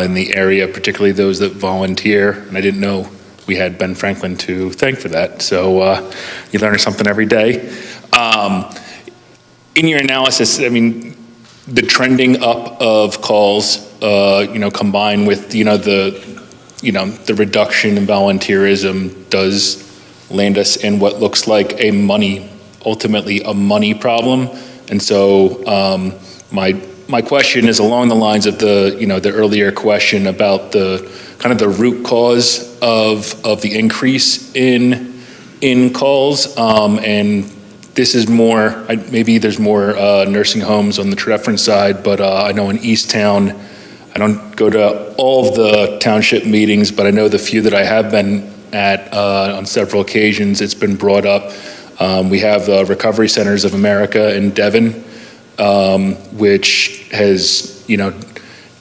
in the area, particularly those that volunteer, and I didn't know we had Ben Franklin to thank for that, so you learn something every day. In your analysis, I mean, the trending up of calls, combined with, the reduction in volunteerism does land us in what looks like ultimately a money problem. And so my question is along the lines of the earlier question about the kind of the root cause of the increase in calls, and this is more, maybe there's more nursing homes on the Tredyffrin side, but I know in Easttown, I don't go to all of the township meetings, but I know the few that I have been at on several occasions, it's been brought up. We have the Recovery Centers of America in Devon, which has,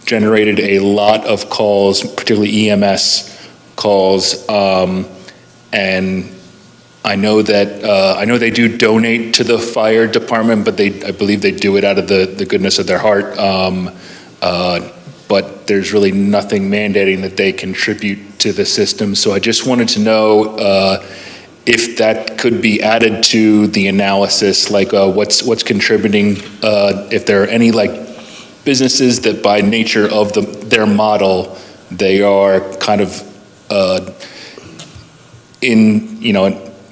generated a lot of calls, particularly EMS calls, and I know they do donate to the fire department, but I believe they do it out of the goodness of their heart. But there's really nothing mandating that they contribute to the system. So I just wanted to know if that could be added to the analysis, like what's contributing, if there are any like businesses that by nature of their model they are kind of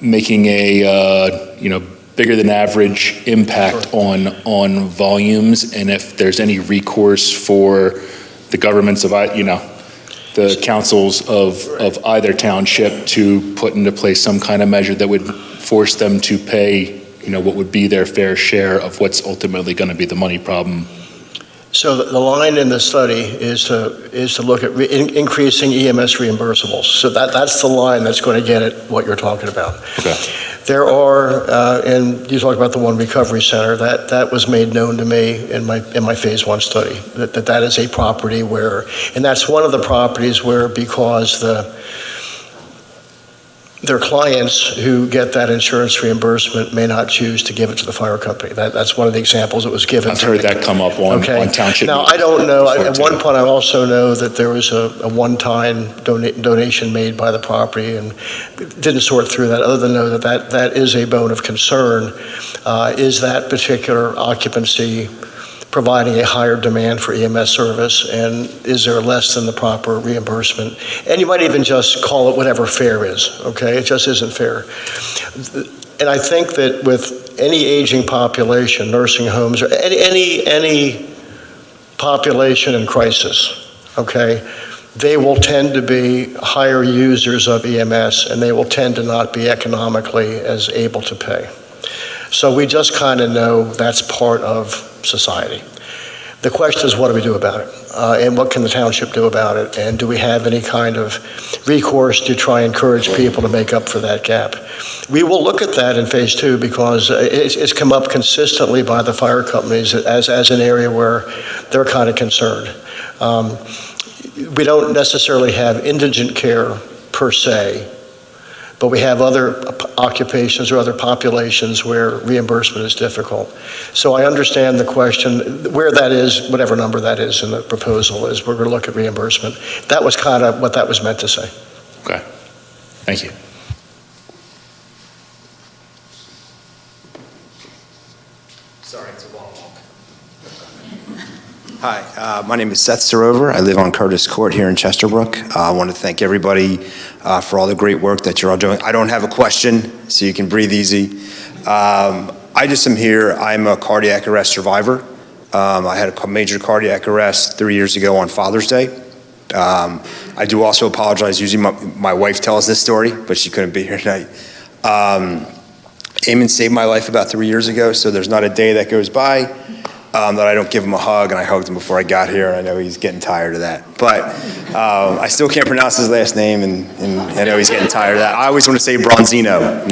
making a bigger than average impact on volumes, and if there's any recourse for the governments of the councils of either township to put into place some kind of measure that would force them to pay what would be their fair share of what's ultimately going to be the money problem. So the line in the study is to look at increasing EMS reimbursables. So that's the line that's going to get at what you're talking about. Okay. There are, and you talked about the One Recovery Center, that was made known to me in my phase 1 study, that is a property where, and that's one of the properties where, because their clients who get that insurance reimbursement may not choose to give it to the fire company. That's one of the examples that was given. I've heard that come up on township. Now, I don't know, at one point I also know that there was a one-time donation made by the property, and didn't sort through that, other than know that is a bone of concern. Is that particular occupancy providing a higher demand for EMS service, and is there less than the proper reimbursement? And you might even just call it whatever fair is, okay? It just isn't fair. And I think that with any aging population, nursing homes, or any population in crisis, okay, they will tend to be higher users of EMS, and they will tend to not be economically as able to pay. So we just kind of know that's part of society. The question is, what do we do about it? And what can the township do about it? And do we have any kind of recourse to try and encourage people to make up for that gap? We will look at that in phase 2, because it's come up consistently by the fire companies as an area where they're kind of concerned. We don't necessarily have indigent care per se, but we have other occupations or other populations where reimbursement is difficult. So I understand the question, where that is, whatever number that is in the proposal is, we're going to look at reimbursement. That was kind of what that was meant to say. Okay, thank you. Sorry, it's a long walk. Hi, my name is Seth Sarover. I live on Curtis Court here in Chesterbrook. I want to thank everybody for all the great work that you're all doing. I don't have a question, so you can breathe easy. I just am here. I'm a cardiac arrest survivor. I had a major cardiac arrest 3 years ago on Father's Day. I do also apologize. Usually my wife tells this story, but she couldn't be here tonight. Eamon saved my life about 3 years ago, so there's not a day that goes by that I don't give him a hug, and I hugged him before I got here. I know he's getting tired of that. But I still can't pronounce his last name, and I know he's getting tired of that. I always want to say Bronzino,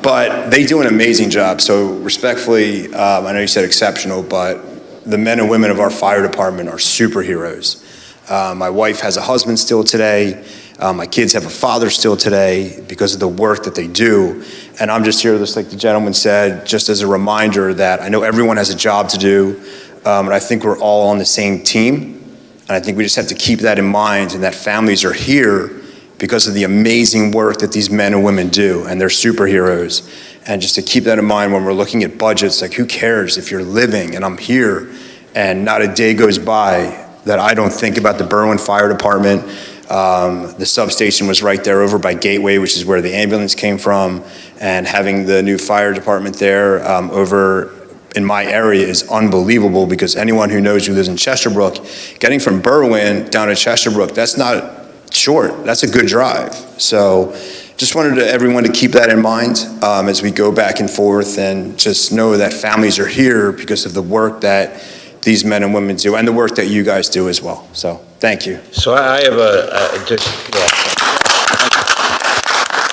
but they do an amazing job. So respectfully, I know you said exceptional, but the men and women of our fire department are superheroes. My wife has a husband still today. My kids have a father still today because of the work that they do. And I'm just here, just like the gentleman said, just as a reminder that I know everyone has a job to do, and I think we're all on the same team. And I think we just have to keep that in mind, and that families are here because of the amazing work that these men and women do, and they're superheroes. And just to keep that in mind when we're looking at budgets, like who cares if you're living, and I'm here, and not a day goes by that I don't think about the Berwyn Fire Department. The substation was right there over by Gateway, which is where the ambulance came from, and having the new fire department there over in my area is unbelievable, because anyone who knows who lives in Chesterbrook, getting from Berwyn down to Chesterbrook, that's not short, that's a good drive. So just wanted everyone to keep that in mind as we go back and forth, and just know that families are here because of the work that these men and women do, and the work that you guys do as well. So thank you. So I have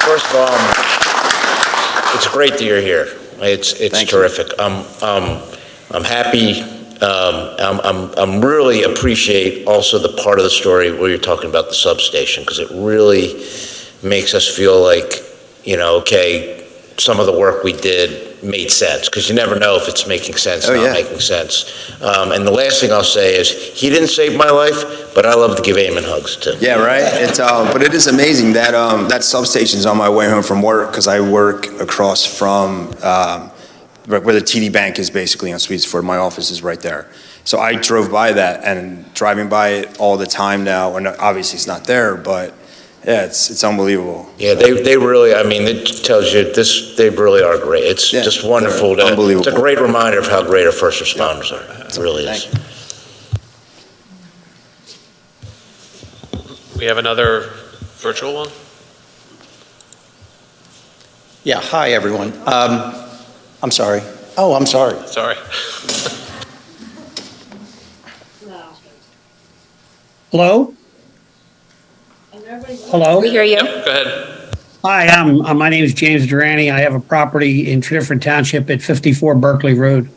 first of all, it's great that you're here. It's terrific. I'm happy. I'm really appreciate also the part of the story where you're talking about the substation, because it really makes us feel like, okay, some of the work we did made sense, because you never know if it's making sense, making sense. And the last thing I'll say is, he didn't save my life, but I love to give Eamon hugs too. Yeah, right. It's but it is amazing that that substation's on my way home from work, because I work across from where the TD Bank is, basically on Sweetsford. My office is right there. So I drove by that, and driving by it all the time now, and obviously it's not there, but yeah, it's unbelievable. Yeah, they really, I mean, it tells you they really are great. It's just wonderful. Unbelievable. It's a great reminder of how great our first responders are. It really is. We have another virtual one? Yeah, hi, everyone. I'm sorry. Oh, I'm sorry. Sorry. Hello? Hello? We hear you. Yep, go ahead. Hi, my name is James Durante. I have a property in Tredyffrin Township at 54 Berkeley Road.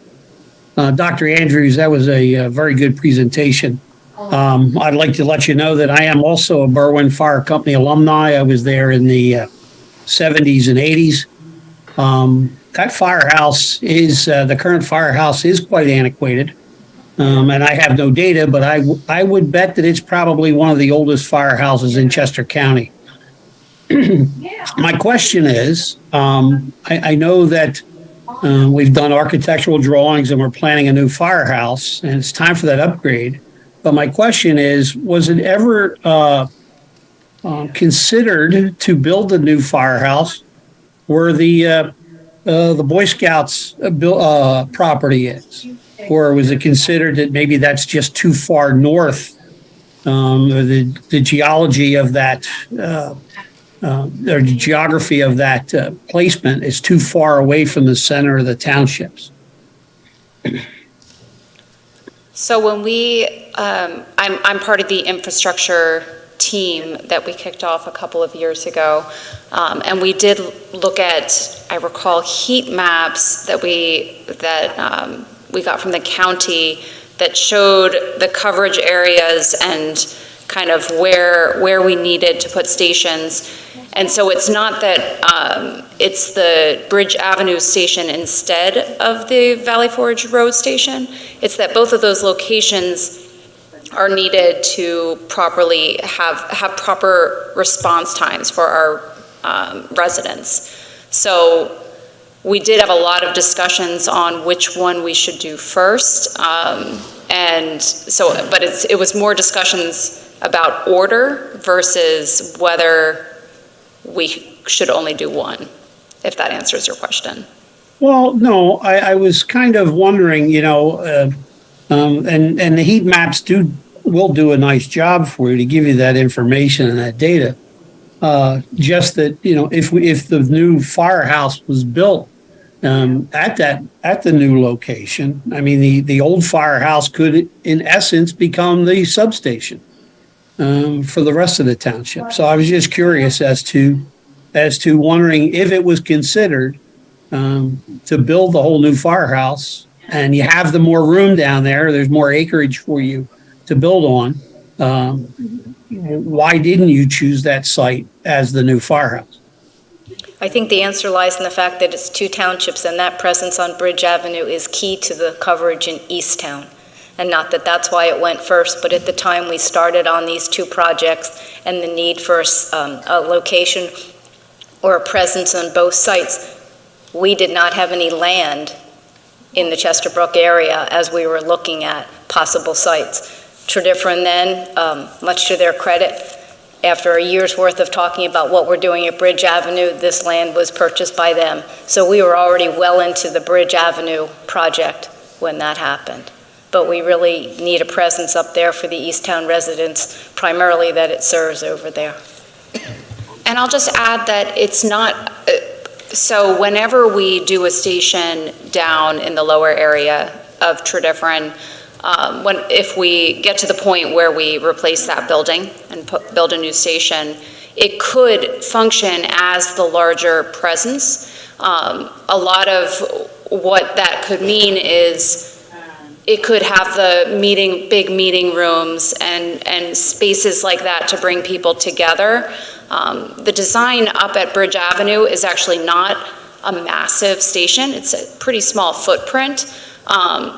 Dr. Andrews, that was a very good presentation. I'd like to let you know that I am also a Berwyn Fire Company alumni. I was there in the 70s and 80s. That firehouse is, the current firehouse is quite antiquated. And I have no data, but I would bet that it's probably one of the oldest firehouses in Chester County. My question is, I know that we've done architectural drawings and we're planning a new firehouse, and it's time for that upgrade. But my question is, was it ever considered to build a new firehouse where the Boy Scouts property is? Or was it considered that maybe that's just too far north? The geology of that, or the geography of that placement is too far away from the center of the townships. So when I'm part of the infrastructure team that we kicked off a couple of years ago, and we did look at, I recall, heat maps that we got from the county that showed the coverage areas and kind of where we needed to put stations. And so it's not that it's the Bridge Avenue station instead of the Valley Forge Road station. It's that both of those locations are needed to properly have proper response times for our residents. So we did have a lot of discussions on which one we should do first. And so, but it was more discussions about order versus whether we should only do one, if that answers your question. Well, no, I was kind of wondering, you know, and the heat maps will do a nice job for you to give you that information and that data. Just that, you know, if the new firehouse was built at the new location, I mean, the old firehouse could, in essence, become the substation for the rest of the township. So I was just curious as to wondering if it was considered to build the whole new firehouse, and you have the more room down there. There's more acreage for you to build on. Why didn't you choose that site as the new firehouse? I think the answer lies in the fact that it's two townships, and that presence on Bridge Avenue is key to the coverage in Easttown. And not that that's why it went first, but at the time we started on these two projects and the need for a location or a presence on both sites, we did not have any land in the Chesterbrook area as we were looking at possible sites. Tredyffrin then, much to their credit, after a year's worth of talking about what we're doing at Bridge Avenue, this land was purchased by them. So we were already well into the Bridge Avenue project when that happened. But we really need a presence up there for the Easttown residents, primarily that it serves over there. And I'll just add that it's not, so whenever we do a station down in the lower area of Tredyffrin, if we get to the point where we replace that building and build a new station, it could function as the larger presence. A lot of what that could mean is it could have the big meeting rooms and spaces like that to bring people together. The design up at Bridge Avenue is actually not a massive station. It's a pretty small footprint.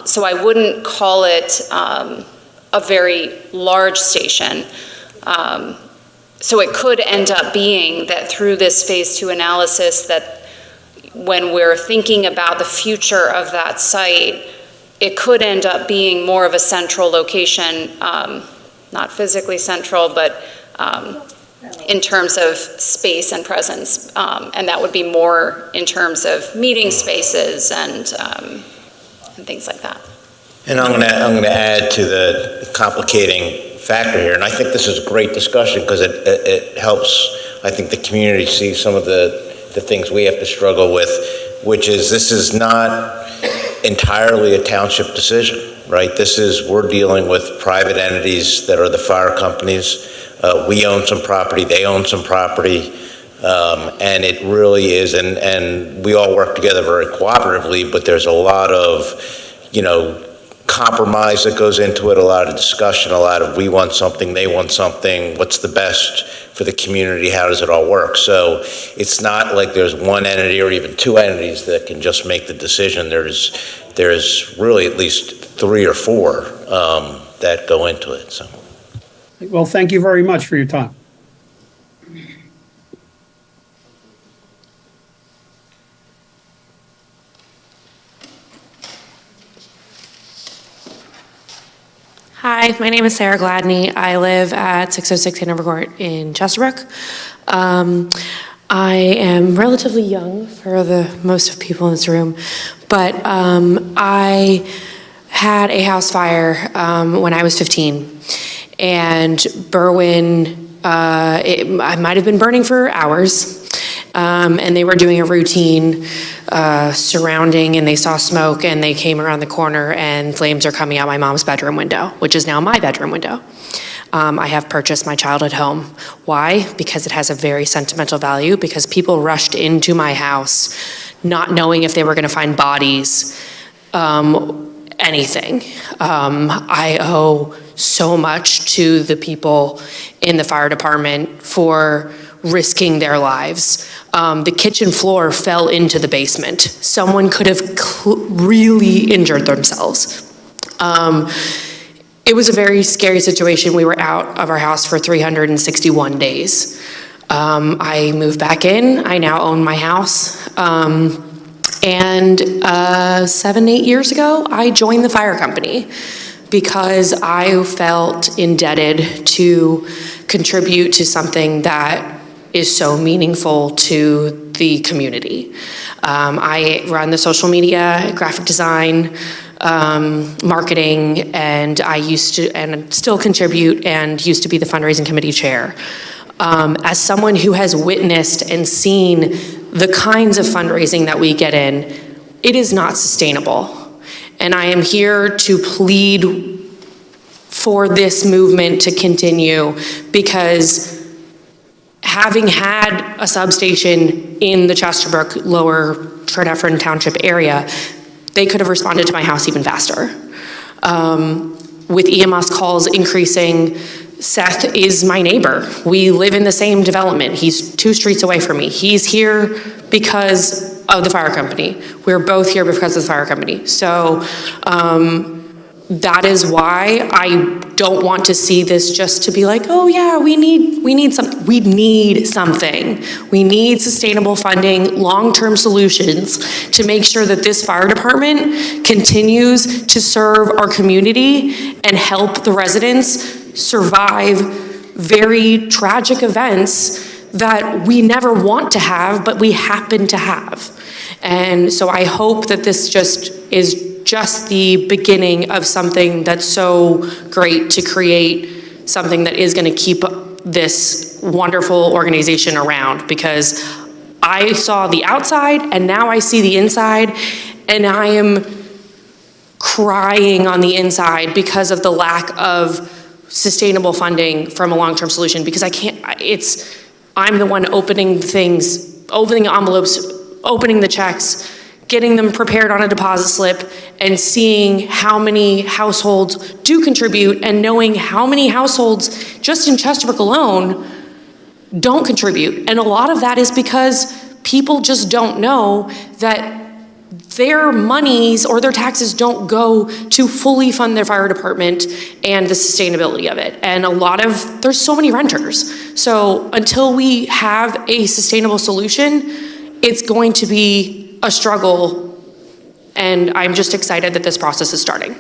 So I wouldn't call it a very large station. So it could end up being that through this phase 2 analysis, that when we're thinking about the future of that site, it could end up being more of a central location, not physically central, but in terms of space and presence, and that would be more in terms of meeting spaces and things like that. And I'm going to add to the complicating factor here, and I think this is a great discussion because it helps, I think, the community see some of the things we have to struggle with, which is this is not entirely a township decision, right? We're dealing with private entities that are the fire companies. We own some property, they own some property, and it really is, and we all work together very cooperatively, but there's a lot of, compromise that goes into it, a lot of discussion, a lot of we want something, they want something, what's the best for the community, how does it all work? So it's not like there's one entity or even two entities that can just make the decision. There's really at least 3 or 4 that go into it. So. Well, thank you very much for your time. Hi, my name is Sarah Gladney. I live at 606 Hanover Court in Chesterbrook. I am relatively young for the most of people in this room, but I had a house fire when I was 15, and Berwyn, I might have been burning for hours, and they were doing a routine surrounding, and they saw smoke, and they came around the corner, and flames are coming out my mom's bedroom window, which is now my bedroom window. I have purchased my childhood home. Why? Because it has a very sentimental value, because people rushed into my house not knowing if they were going to find bodies, anything. I owe so much to the people in the fire department for risking their lives. The kitchen floor fell into the basement. Someone could have really injured themselves. It was a very scary situation. We were out of our house for 361 days. I moved back in. I now own my house. And 7-8 years ago, I joined the fire company because I felt indebted to contribute to something that is so meaningful to the community. I run the social media, graphic design, marketing, and I used to, and still contribute, and used to be the fundraising committee chair. As someone who has witnessed and seen the kinds of fundraising that we get in, it is not sustainable. And I am here to plead for this movement to continue, because having had a substation in the Chesterbrook, Lower Tredyffrin Township area, they could have responded to my house even faster. With EMS calls increasing, Seth is my neighbor. We live in the same development. He's 2 streets away from me. He's here because of the fire company. We're both here because of the fire company. So that is why I don't want to see this just to be like, oh yeah, we need something. We need something. We need sustainable funding, long-term solutions to make sure that this fire department continues to serve our community and help the residents survive very tragic events that we never want to have, but we happen to have. And so I hope that this is just the beginning of something that's so great, to create something that is going to keep this wonderful organization around, because I saw the outside and now I see the inside, and I am crying on the inside because of the lack of sustainable funding from a long-term solution, because I'm the one opening things, opening envelopes, opening the checks, getting them prepared on a deposit slip, and seeing how many households do contribute, and knowing how many households just in Chesterbrook alone don't contribute. And a lot of that is because people just don't know that their monies or their taxes don't go to fully fund their fire department and the sustainability of it. And there's so many renters. So until we have a sustainable solution, it's going to be a struggle And I'm just excited that this process is starting.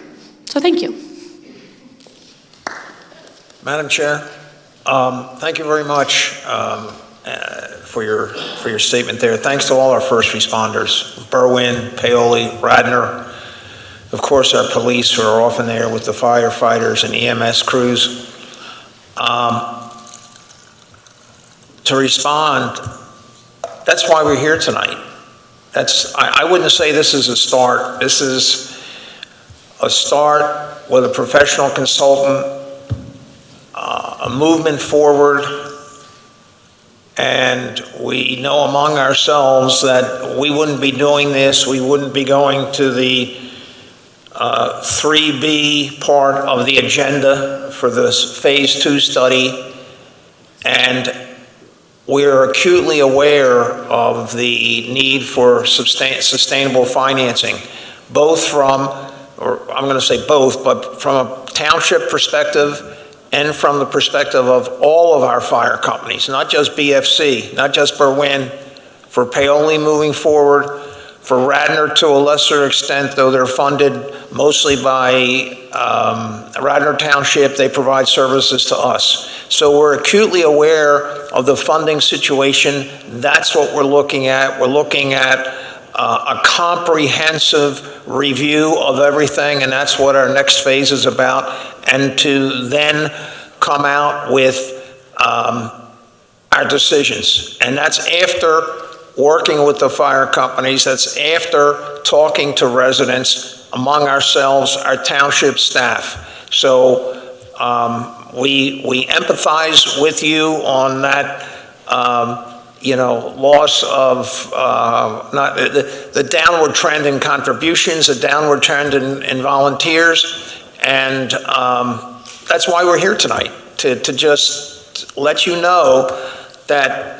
So thank you. Madam Chair, thank you very much for your statement there. Thanks to all our first responders, Berwyn, Paoli, Radnor, of course our police who are often there with the firefighters and EMS crews. To respond, that's why we're here tonight. I wouldn't say this is a start. This is a start with a professional consultant, a movement forward, and we know among ourselves that we wouldn't be doing this, we wouldn't be going to the 3B part of the agenda for this phase 2 study, and we're acutely aware of the need for sustainable financing, both from, or I'm going to say both, but from a township perspective and from the perspective of all of our fire companies, not just BFC, not just Berwyn, for Paoli moving forward, for Radnor to a lesser extent, though they're funded mostly by Radnor Township, they provide services to us. So we're acutely aware of the funding situation. That's what we're looking at. We're looking at a comprehensive review of everything, and that's what our next phase is about, and to then come out with our decisions. And that's after working with the fire companies, that's after talking to residents, among ourselves, our township staff. So we empathize with you on that, loss of, not the downward trend in contributions, the downward trend in volunteers, and that's why we're here tonight, to just let you know that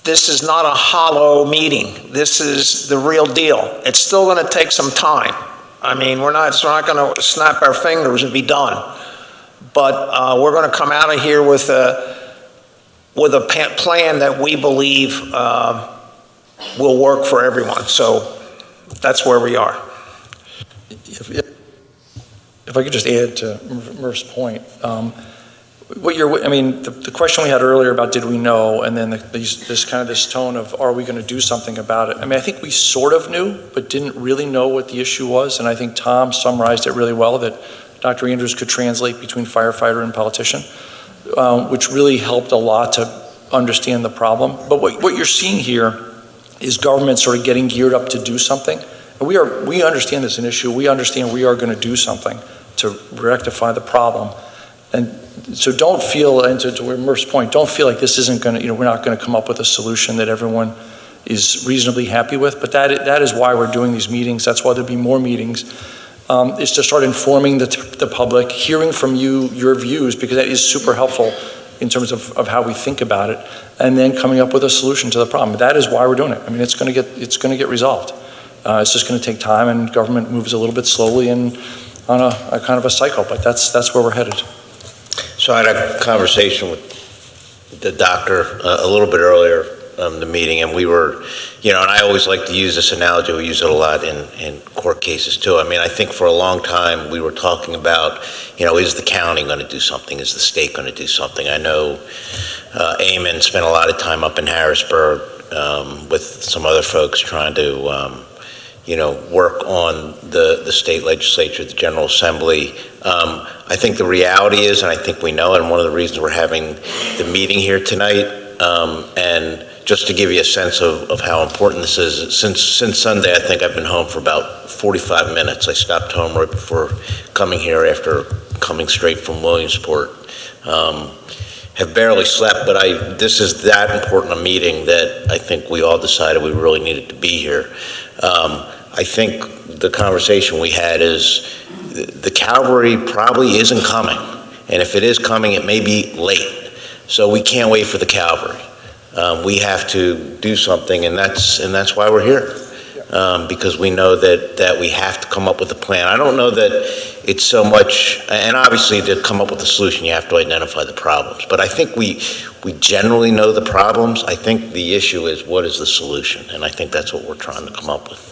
this is not a hollow meeting. This is the real deal. It's still going to take some time. I mean, we're not going to snap our fingers and be done. But we're going to come out of here with a plan that we believe will work for everyone. So that's where we are. If I could just add to Murph's point, the question we had earlier about did we know, and then this tone of are we going to do something about it? I mean, I think we sort of knew, but didn't really know what the issue was, and I think Tom summarized it really well, that Dr. Andrews could translate between firefighter and politician, which really helped a lot to understand the problem. But what you're seeing here is government sort of getting geared up to do something. And we understand this is an issue. We understand we are going to do something to rectify the problem. And so don't feel, and to Murph's point, don't feel like this isn't going to, we're not going to come up with a solution that everyone is reasonably happy with. But that is why we're doing these meetings. That's why there'll be more meetings, is to start informing the public, hearing from you, your views, because that is super helpful in terms of how we think about it, and then coming up with a solution to the problem. That is why we're doing it. I mean, it's going to get resolved. It's just going to take time, and government moves a little bit slowly and on a kind of a cycle, but that's where we're headed. So I had a conversation with the doctor a little bit earlier in the meeting, and we were, and I always like to use this analogy, we use it a lot in court cases too. I mean, I think for a long time we were talking about, is the county going to do something? Is the state going to do something? I know Eamon spent a lot of time up in Harrisburg with some other folks trying to, work on the state legislature, the General Assembly. I think the reality is, and I think we know, and one of the reasons we're having the meeting here tonight, and just to give you a sense of how important this is, since Sunday, I think I've been home for about 45 minutes. I stopped home right before coming here after coming straight from Williamsport. Have barely slept, but this is that important a meeting that I think we all decided we really needed to be here. I think the conversation we had is the cavalry probably isn't coming, and if it is coming, it may be late. So we can't wait for the cavalry. We have to do something, and that's why we're here, because we know that we have to come up with a plan. I don't know that it's so much, and obviously to come up with a solution, you have to identify the problems. But I think we generally know the problems. I think the issue is what is the solution, and I think that's what we're trying to come up with.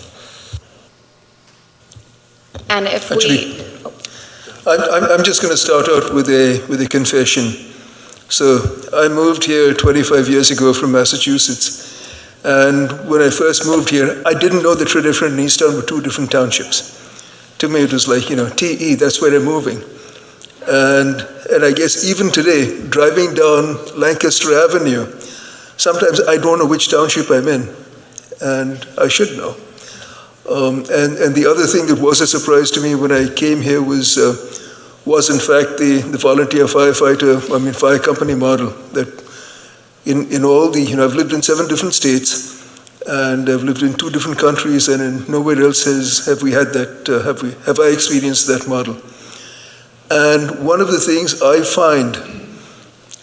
And if Actually, I'm just going to start out with a confession. So I moved here 25 years ago from Massachusetts. And when I first moved here, I didn't know that Tredyffrin and Easttown were two different townships. To me, it was like, TE, that's where I'm moving. And I guess even today, driving down Lancaster Avenue, sometimes I don't know which township I'm in, and I should know. And the other thing that was a surprise to me when I came here was in fact the volunteer fire company model. That in all I've lived in 7 different states, and I've lived in 2 different countries, and in nowhere else have we had that. Have I experienced that model? And one of the things I find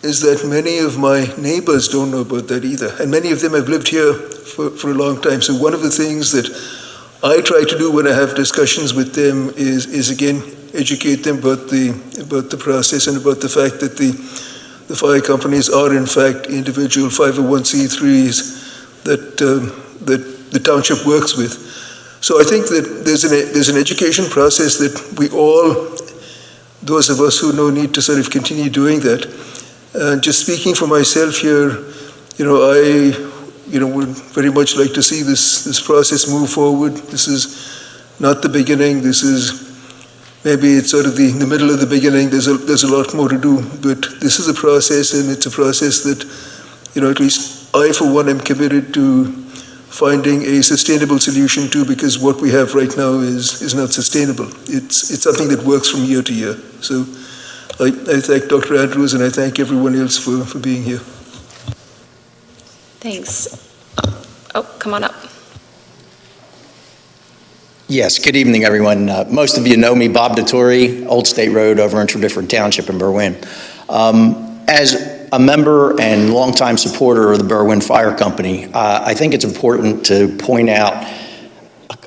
is that many of my neighbors don't know about that either, and many of them have lived here for a long time. So one of the things that I try to do when I have discussions with them is again educate them about the process and about the fact that the fire companies are in fact individual 501c3s that the township works with. So I think that there's an education process that we all, those of us who know, need to sort of continue doing that. And just speaking for myself here, I would very much like to see this process move forward. This is not the beginning. This is maybe it's sort of the middle of the beginning. There's a lot more to do, but this is a process, and it's a process that, at least I, for one, am committed to finding a sustainable solution to, because what we have right now is not sustainable. It's something that works from year to year. So I thank Dr. Andrews, and I thank everyone else for being here. Thanks. Oh, come on up. Yes, good evening, everyone. Most of you know me, Bob DeTore, Old State Road over in Tredyffrin Township in Berwyn. As a member and longtime supporter of the Berwyn Fire Company, I think it's important to point out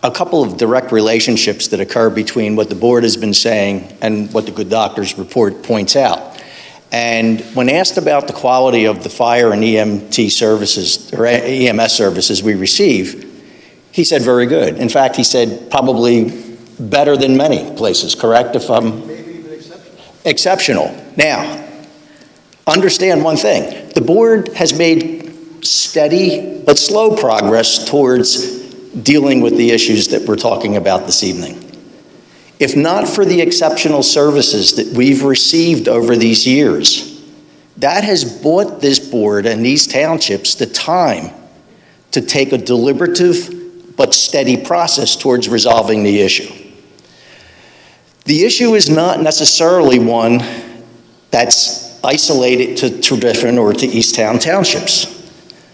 a couple of direct relationships that occur between what the board has been saying and what the Good Doctors report points out. And when asked about the quality of the fire and EMT services, or EMS services we receive, he said very good. In fact, he said probably better than many places, correct? Maybe even exceptional. Now, understand one thing. The board has made steady but slow progress towards dealing with the issues that we're talking about this evening. If not for the exceptional services that we've received over these years, that has bought this board and these townships the time to take a deliberative but steady process towards resolving the issue. The issue is not necessarily one that's isolated to Tredyffrin or to Easttown townships.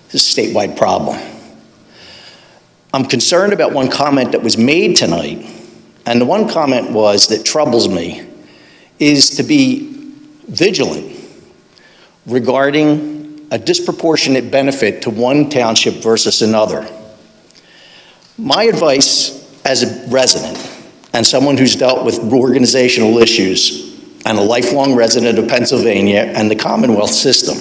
It's a statewide problem. I'm concerned about one comment that was made tonight, and the one comment that troubles me is to be vigilant regarding a disproportionate benefit to one township versus another. My advice as a resident and someone who's dealt with organizational issues and a lifelong resident of Pennsylvania and the Commonwealth system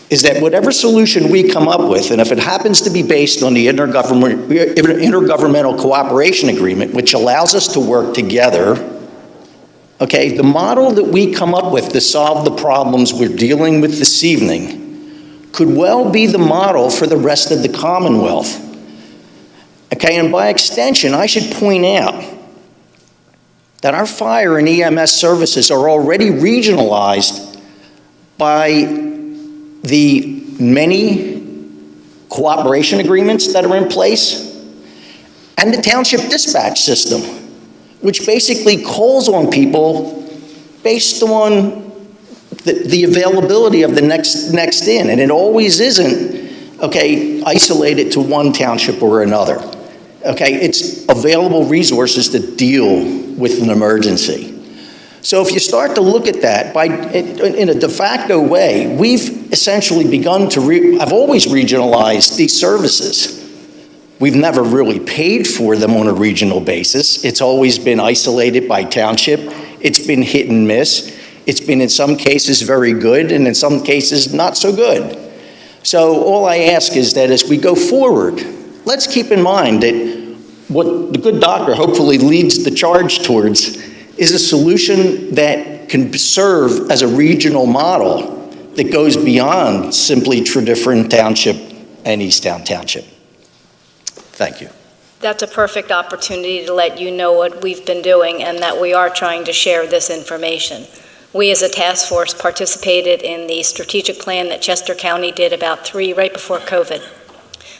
is that whatever solution we come up with, and if it happens to be based on the intergovernmental cooperation agreement, which allows us to work together, okay, the model that we come up with to solve the problems we're dealing with this evening could well be the model for the rest of the Commonwealth. Okay, and by extension, I should point out that our fire and EMS services are already regionalized by the many cooperation agreements that are in place and the township dispatch system, which basically calls on people based on the availability of the next in, and it always isn't, okay, isolated to one township or another. Okay, it's available resources to deal with an emergency. So if you start to look at that in a de facto way, we've essentially begun to, I've always regionalized these services. We've never really paid for them on a regional basis. It's always been isolated by township. It's been hit and miss. It's been in some cases very good and in some cases not so good. So all I ask is that as we go forward, let's keep in mind that what the good doctor hopefully leads the charge towards is a solution that can serve as a regional model that goes beyond simply Tredyffrin Township and Easttown Township. Thank you. That's a perfect opportunity to let you know what we've been doing and that we are trying to share this information. We as a task force participated in the strategic plan that Chester County did right before COVID.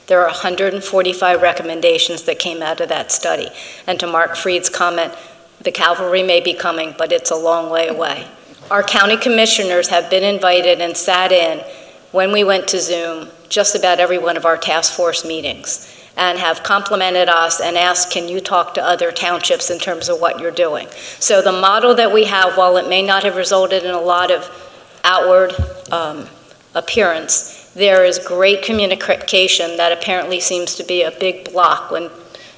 There are 145 recommendations that came out of that study. And to Mark Freed's comment, the cavalry may be coming, but it's a long way away. Our county commissioners have been invited and sat in when we went to Zoom just about every one of our task force meetings and have complimented us and asked, can you talk to other townships in terms of what you're doing? So the model that we have, while it may not have resulted in a lot of outward appearance, there is great communication that apparently seems to be a big block when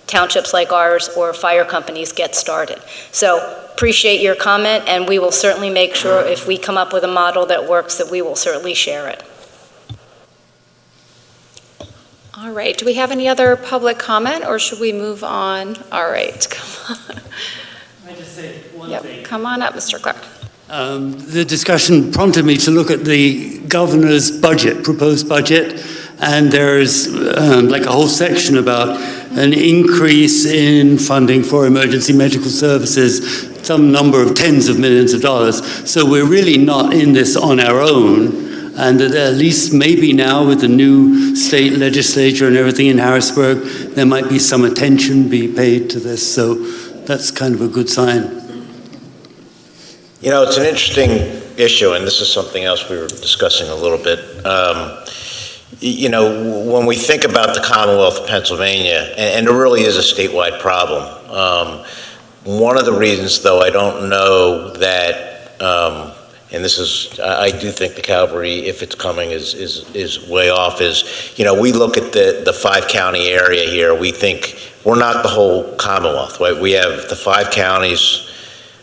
townships like ours or fire companies get started. So appreciate your comment, and we will certainly make sure if we come up with a model that works that we will certainly share it. All right, do we have any other public comment, or should we move on? All right, come on. Can I just say one thing? Come on up, Mr. Clark. The discussion prompted me to look at the governor's budget, proposed budget, and there's like a whole section about an increase in funding for emergency medical services, some number of tens of millions of dollars. So we're really not in this on our own. And at least maybe now with the new state legislature and everything in Harrisburg, there might be some attention be paid to this. So that's kind of a good sign. You know, it's an interesting issue, and this is something else we were discussing a little bit. You know, when we think about the Commonwealth of Pennsylvania, and it really is a statewide problem, one of the reasons, though, I don't know that, and this is, I do think the cavalry, if it's coming, is way off, is, you know, we look at the 5-county area here, we think we're not the whole Commonwealth, right? We have the 5 counties,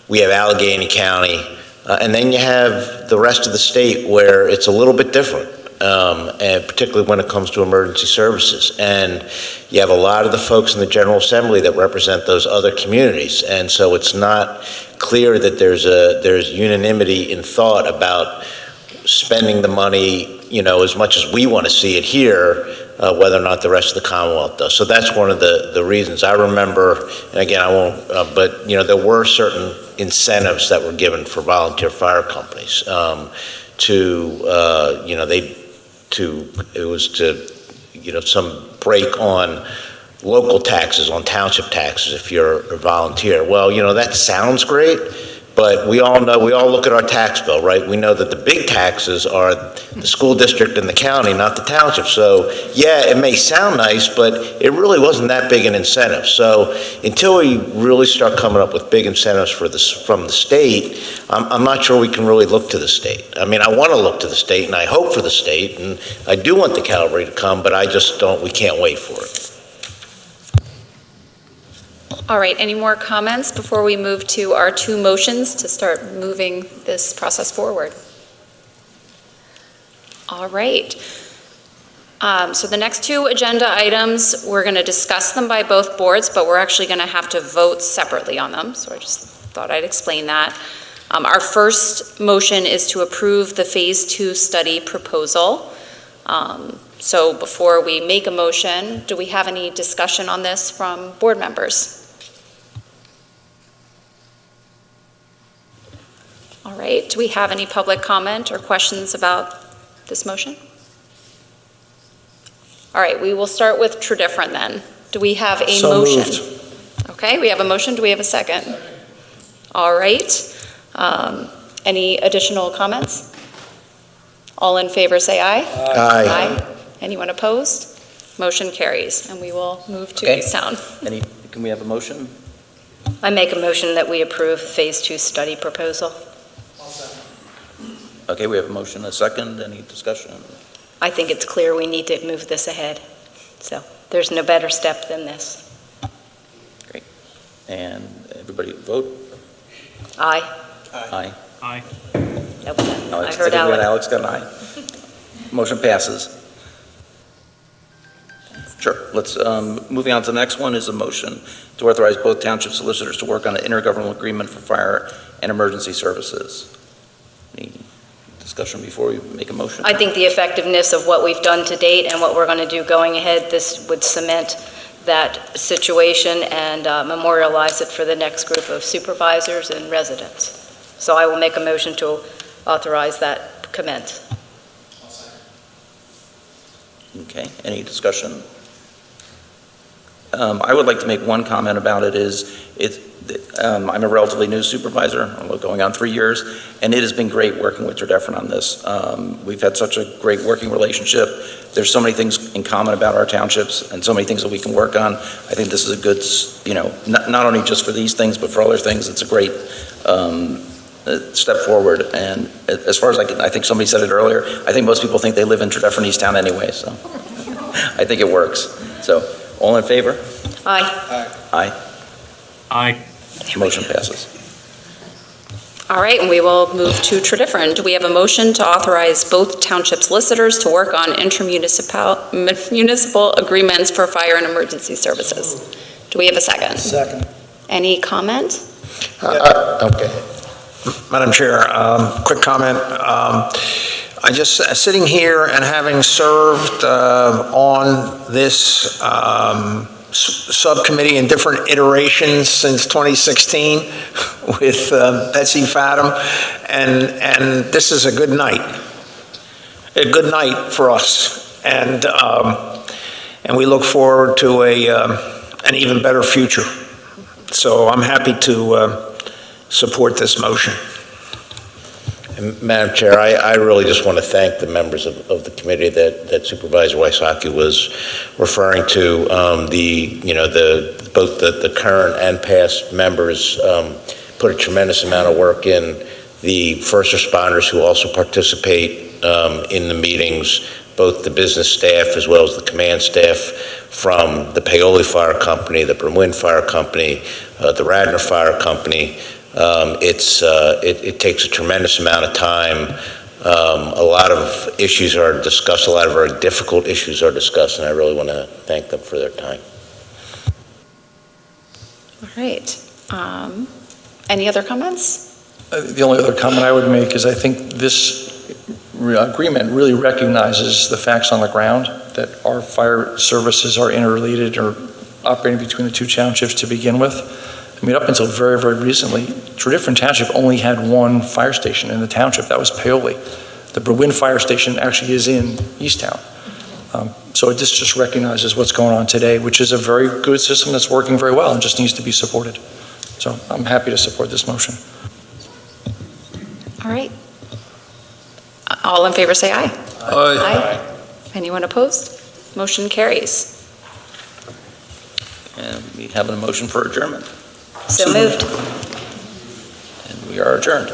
we have Allegheny County, and then you have the rest of the state where it's a little bit different, and particularly when it comes to emergency services. And you have a lot of the folks in the General Assembly that represent those other communities, and so it's not clear that there's unanimity in thought about spending the money, you know, as much as we want to see it here, whether or not the rest of the Commonwealth does. So that's one of the reasons. I remember, and again, I won't, but, you know, there were certain incentives that were given for volunteer fire companies you know, it was to, you know, some break on local taxes, on township taxes if you're a volunteer. Well, you know, that sounds great, but we all know, we all look at our tax bill, right? We know that the big taxes are the school district and the county, not the township. So yeah, it may sound nice, but it really wasn't that big an incentive. So until we really start coming up with big incentives from the state, I'm not sure we can really look to the state. I mean, I want to look to the state and I hope for the state, and I do want the cavalry to come, but I just don't, we can't wait for it. All right, any more comments before we move to our 2 motions to start moving this process forward? All right. So the next 2 agenda items, we're going to discuss them by both boards, but we're actually going to have to vote separately on them. So I just thought I'd explain that. Our first motion is to approve the Phase 2 study proposal. So before we make a motion, do we have any discussion on this from board members? All right, do we have any public comment or questions about this motion? All right, we will start with Tredyffrin then. Do we have a motion? Moved. Okay, we have a motion. Do we have a second? All right. Any additional comments? All in favor say aye. Aye. Anyone opposed? Motion carries, and we will move to Okay. Easttown. Can we have a motion? I make a motion that we approve Phase 2 study proposal. Okay, we have a motion, a second. Any discussion? I think it's clear we need to move this ahead. So there's no better step than this. Great. And everybody vote? Aye. Aye. Aye. Nope. I Alex, heard I think Alex. Alex got an aye. Motion passes. Sure. let's, moving on to the next one is a motion to authorize both township solicitors to work on an intergovernmental agreement for fire and emergency services. Any discussion before we make a motion? I think the effectiveness of what we've done to date and what we're going to do going ahead, this would cement that situation and memorialize it for the next group of supervisors and residents. So I will make a motion to authorize that commence. Okay, any discussion? I would like to make one comment about it I'm a relatively new supervisor, I'm going on 3 years, and it has been great working with Tredyffrin on this. We've had such a great working relationship. There's so many things in common about our townships and so many things that we can work on. I think this is a good, not only just for these things, but for other things, it's a great step forward. And as far as I think somebody said it earlier, I think most people think they live in Tredyffrin, Easttown anyway, so I think it works. So, all in favor? Aye. Aye. Aye. Motion passes. All right, and we will move to Tredyffrin. Do we have a motion to authorize both township solicitors to work on municipal agreements for fire and emergency services? Do we have a second? Second. Any comment? Okay. Madam Chair, quick comment. I just, sitting here and having served on this subcommittee in different iterations since 2016 with Betsy Fathom, and this is a good night for us, and we look forward to an even better future. So I'm happy to support this motion. And Madam Chair, I really just want to thank the members of the committee that Supervisor Wysocki was referring to. Both the current and past members put a tremendous amount of work in. The first responders who also participate in the meetings, both the business staff as well as the command staff from the Paoli Fire Company, the Berwyn Fire Company, the Radnor Fire Company. It takes a tremendous amount of time. A lot of issues are discussed, a lot of very difficult issues are discussed, and I really want to thank them for their time. All right. Any other comments? The only other comment I would make is I think this agreement really recognizes the facts on the ground, that our fire services are interrelated or operating between the two townships to begin with. I mean, up until very, very recently, Tredyffrin Township only had one fire station in the township. That was Paoli. The Berwyn Fire Station actually is in Easttown. So this just recognizes what's going on today, which is a very good system that's working very well and just needs to be supported. So I'm happy to support this motion. All right. All in favor say aye. Aye. Aye. Anyone opposed? Motion carries. And we have a motion for adjournment. So moved. And we are adjourned.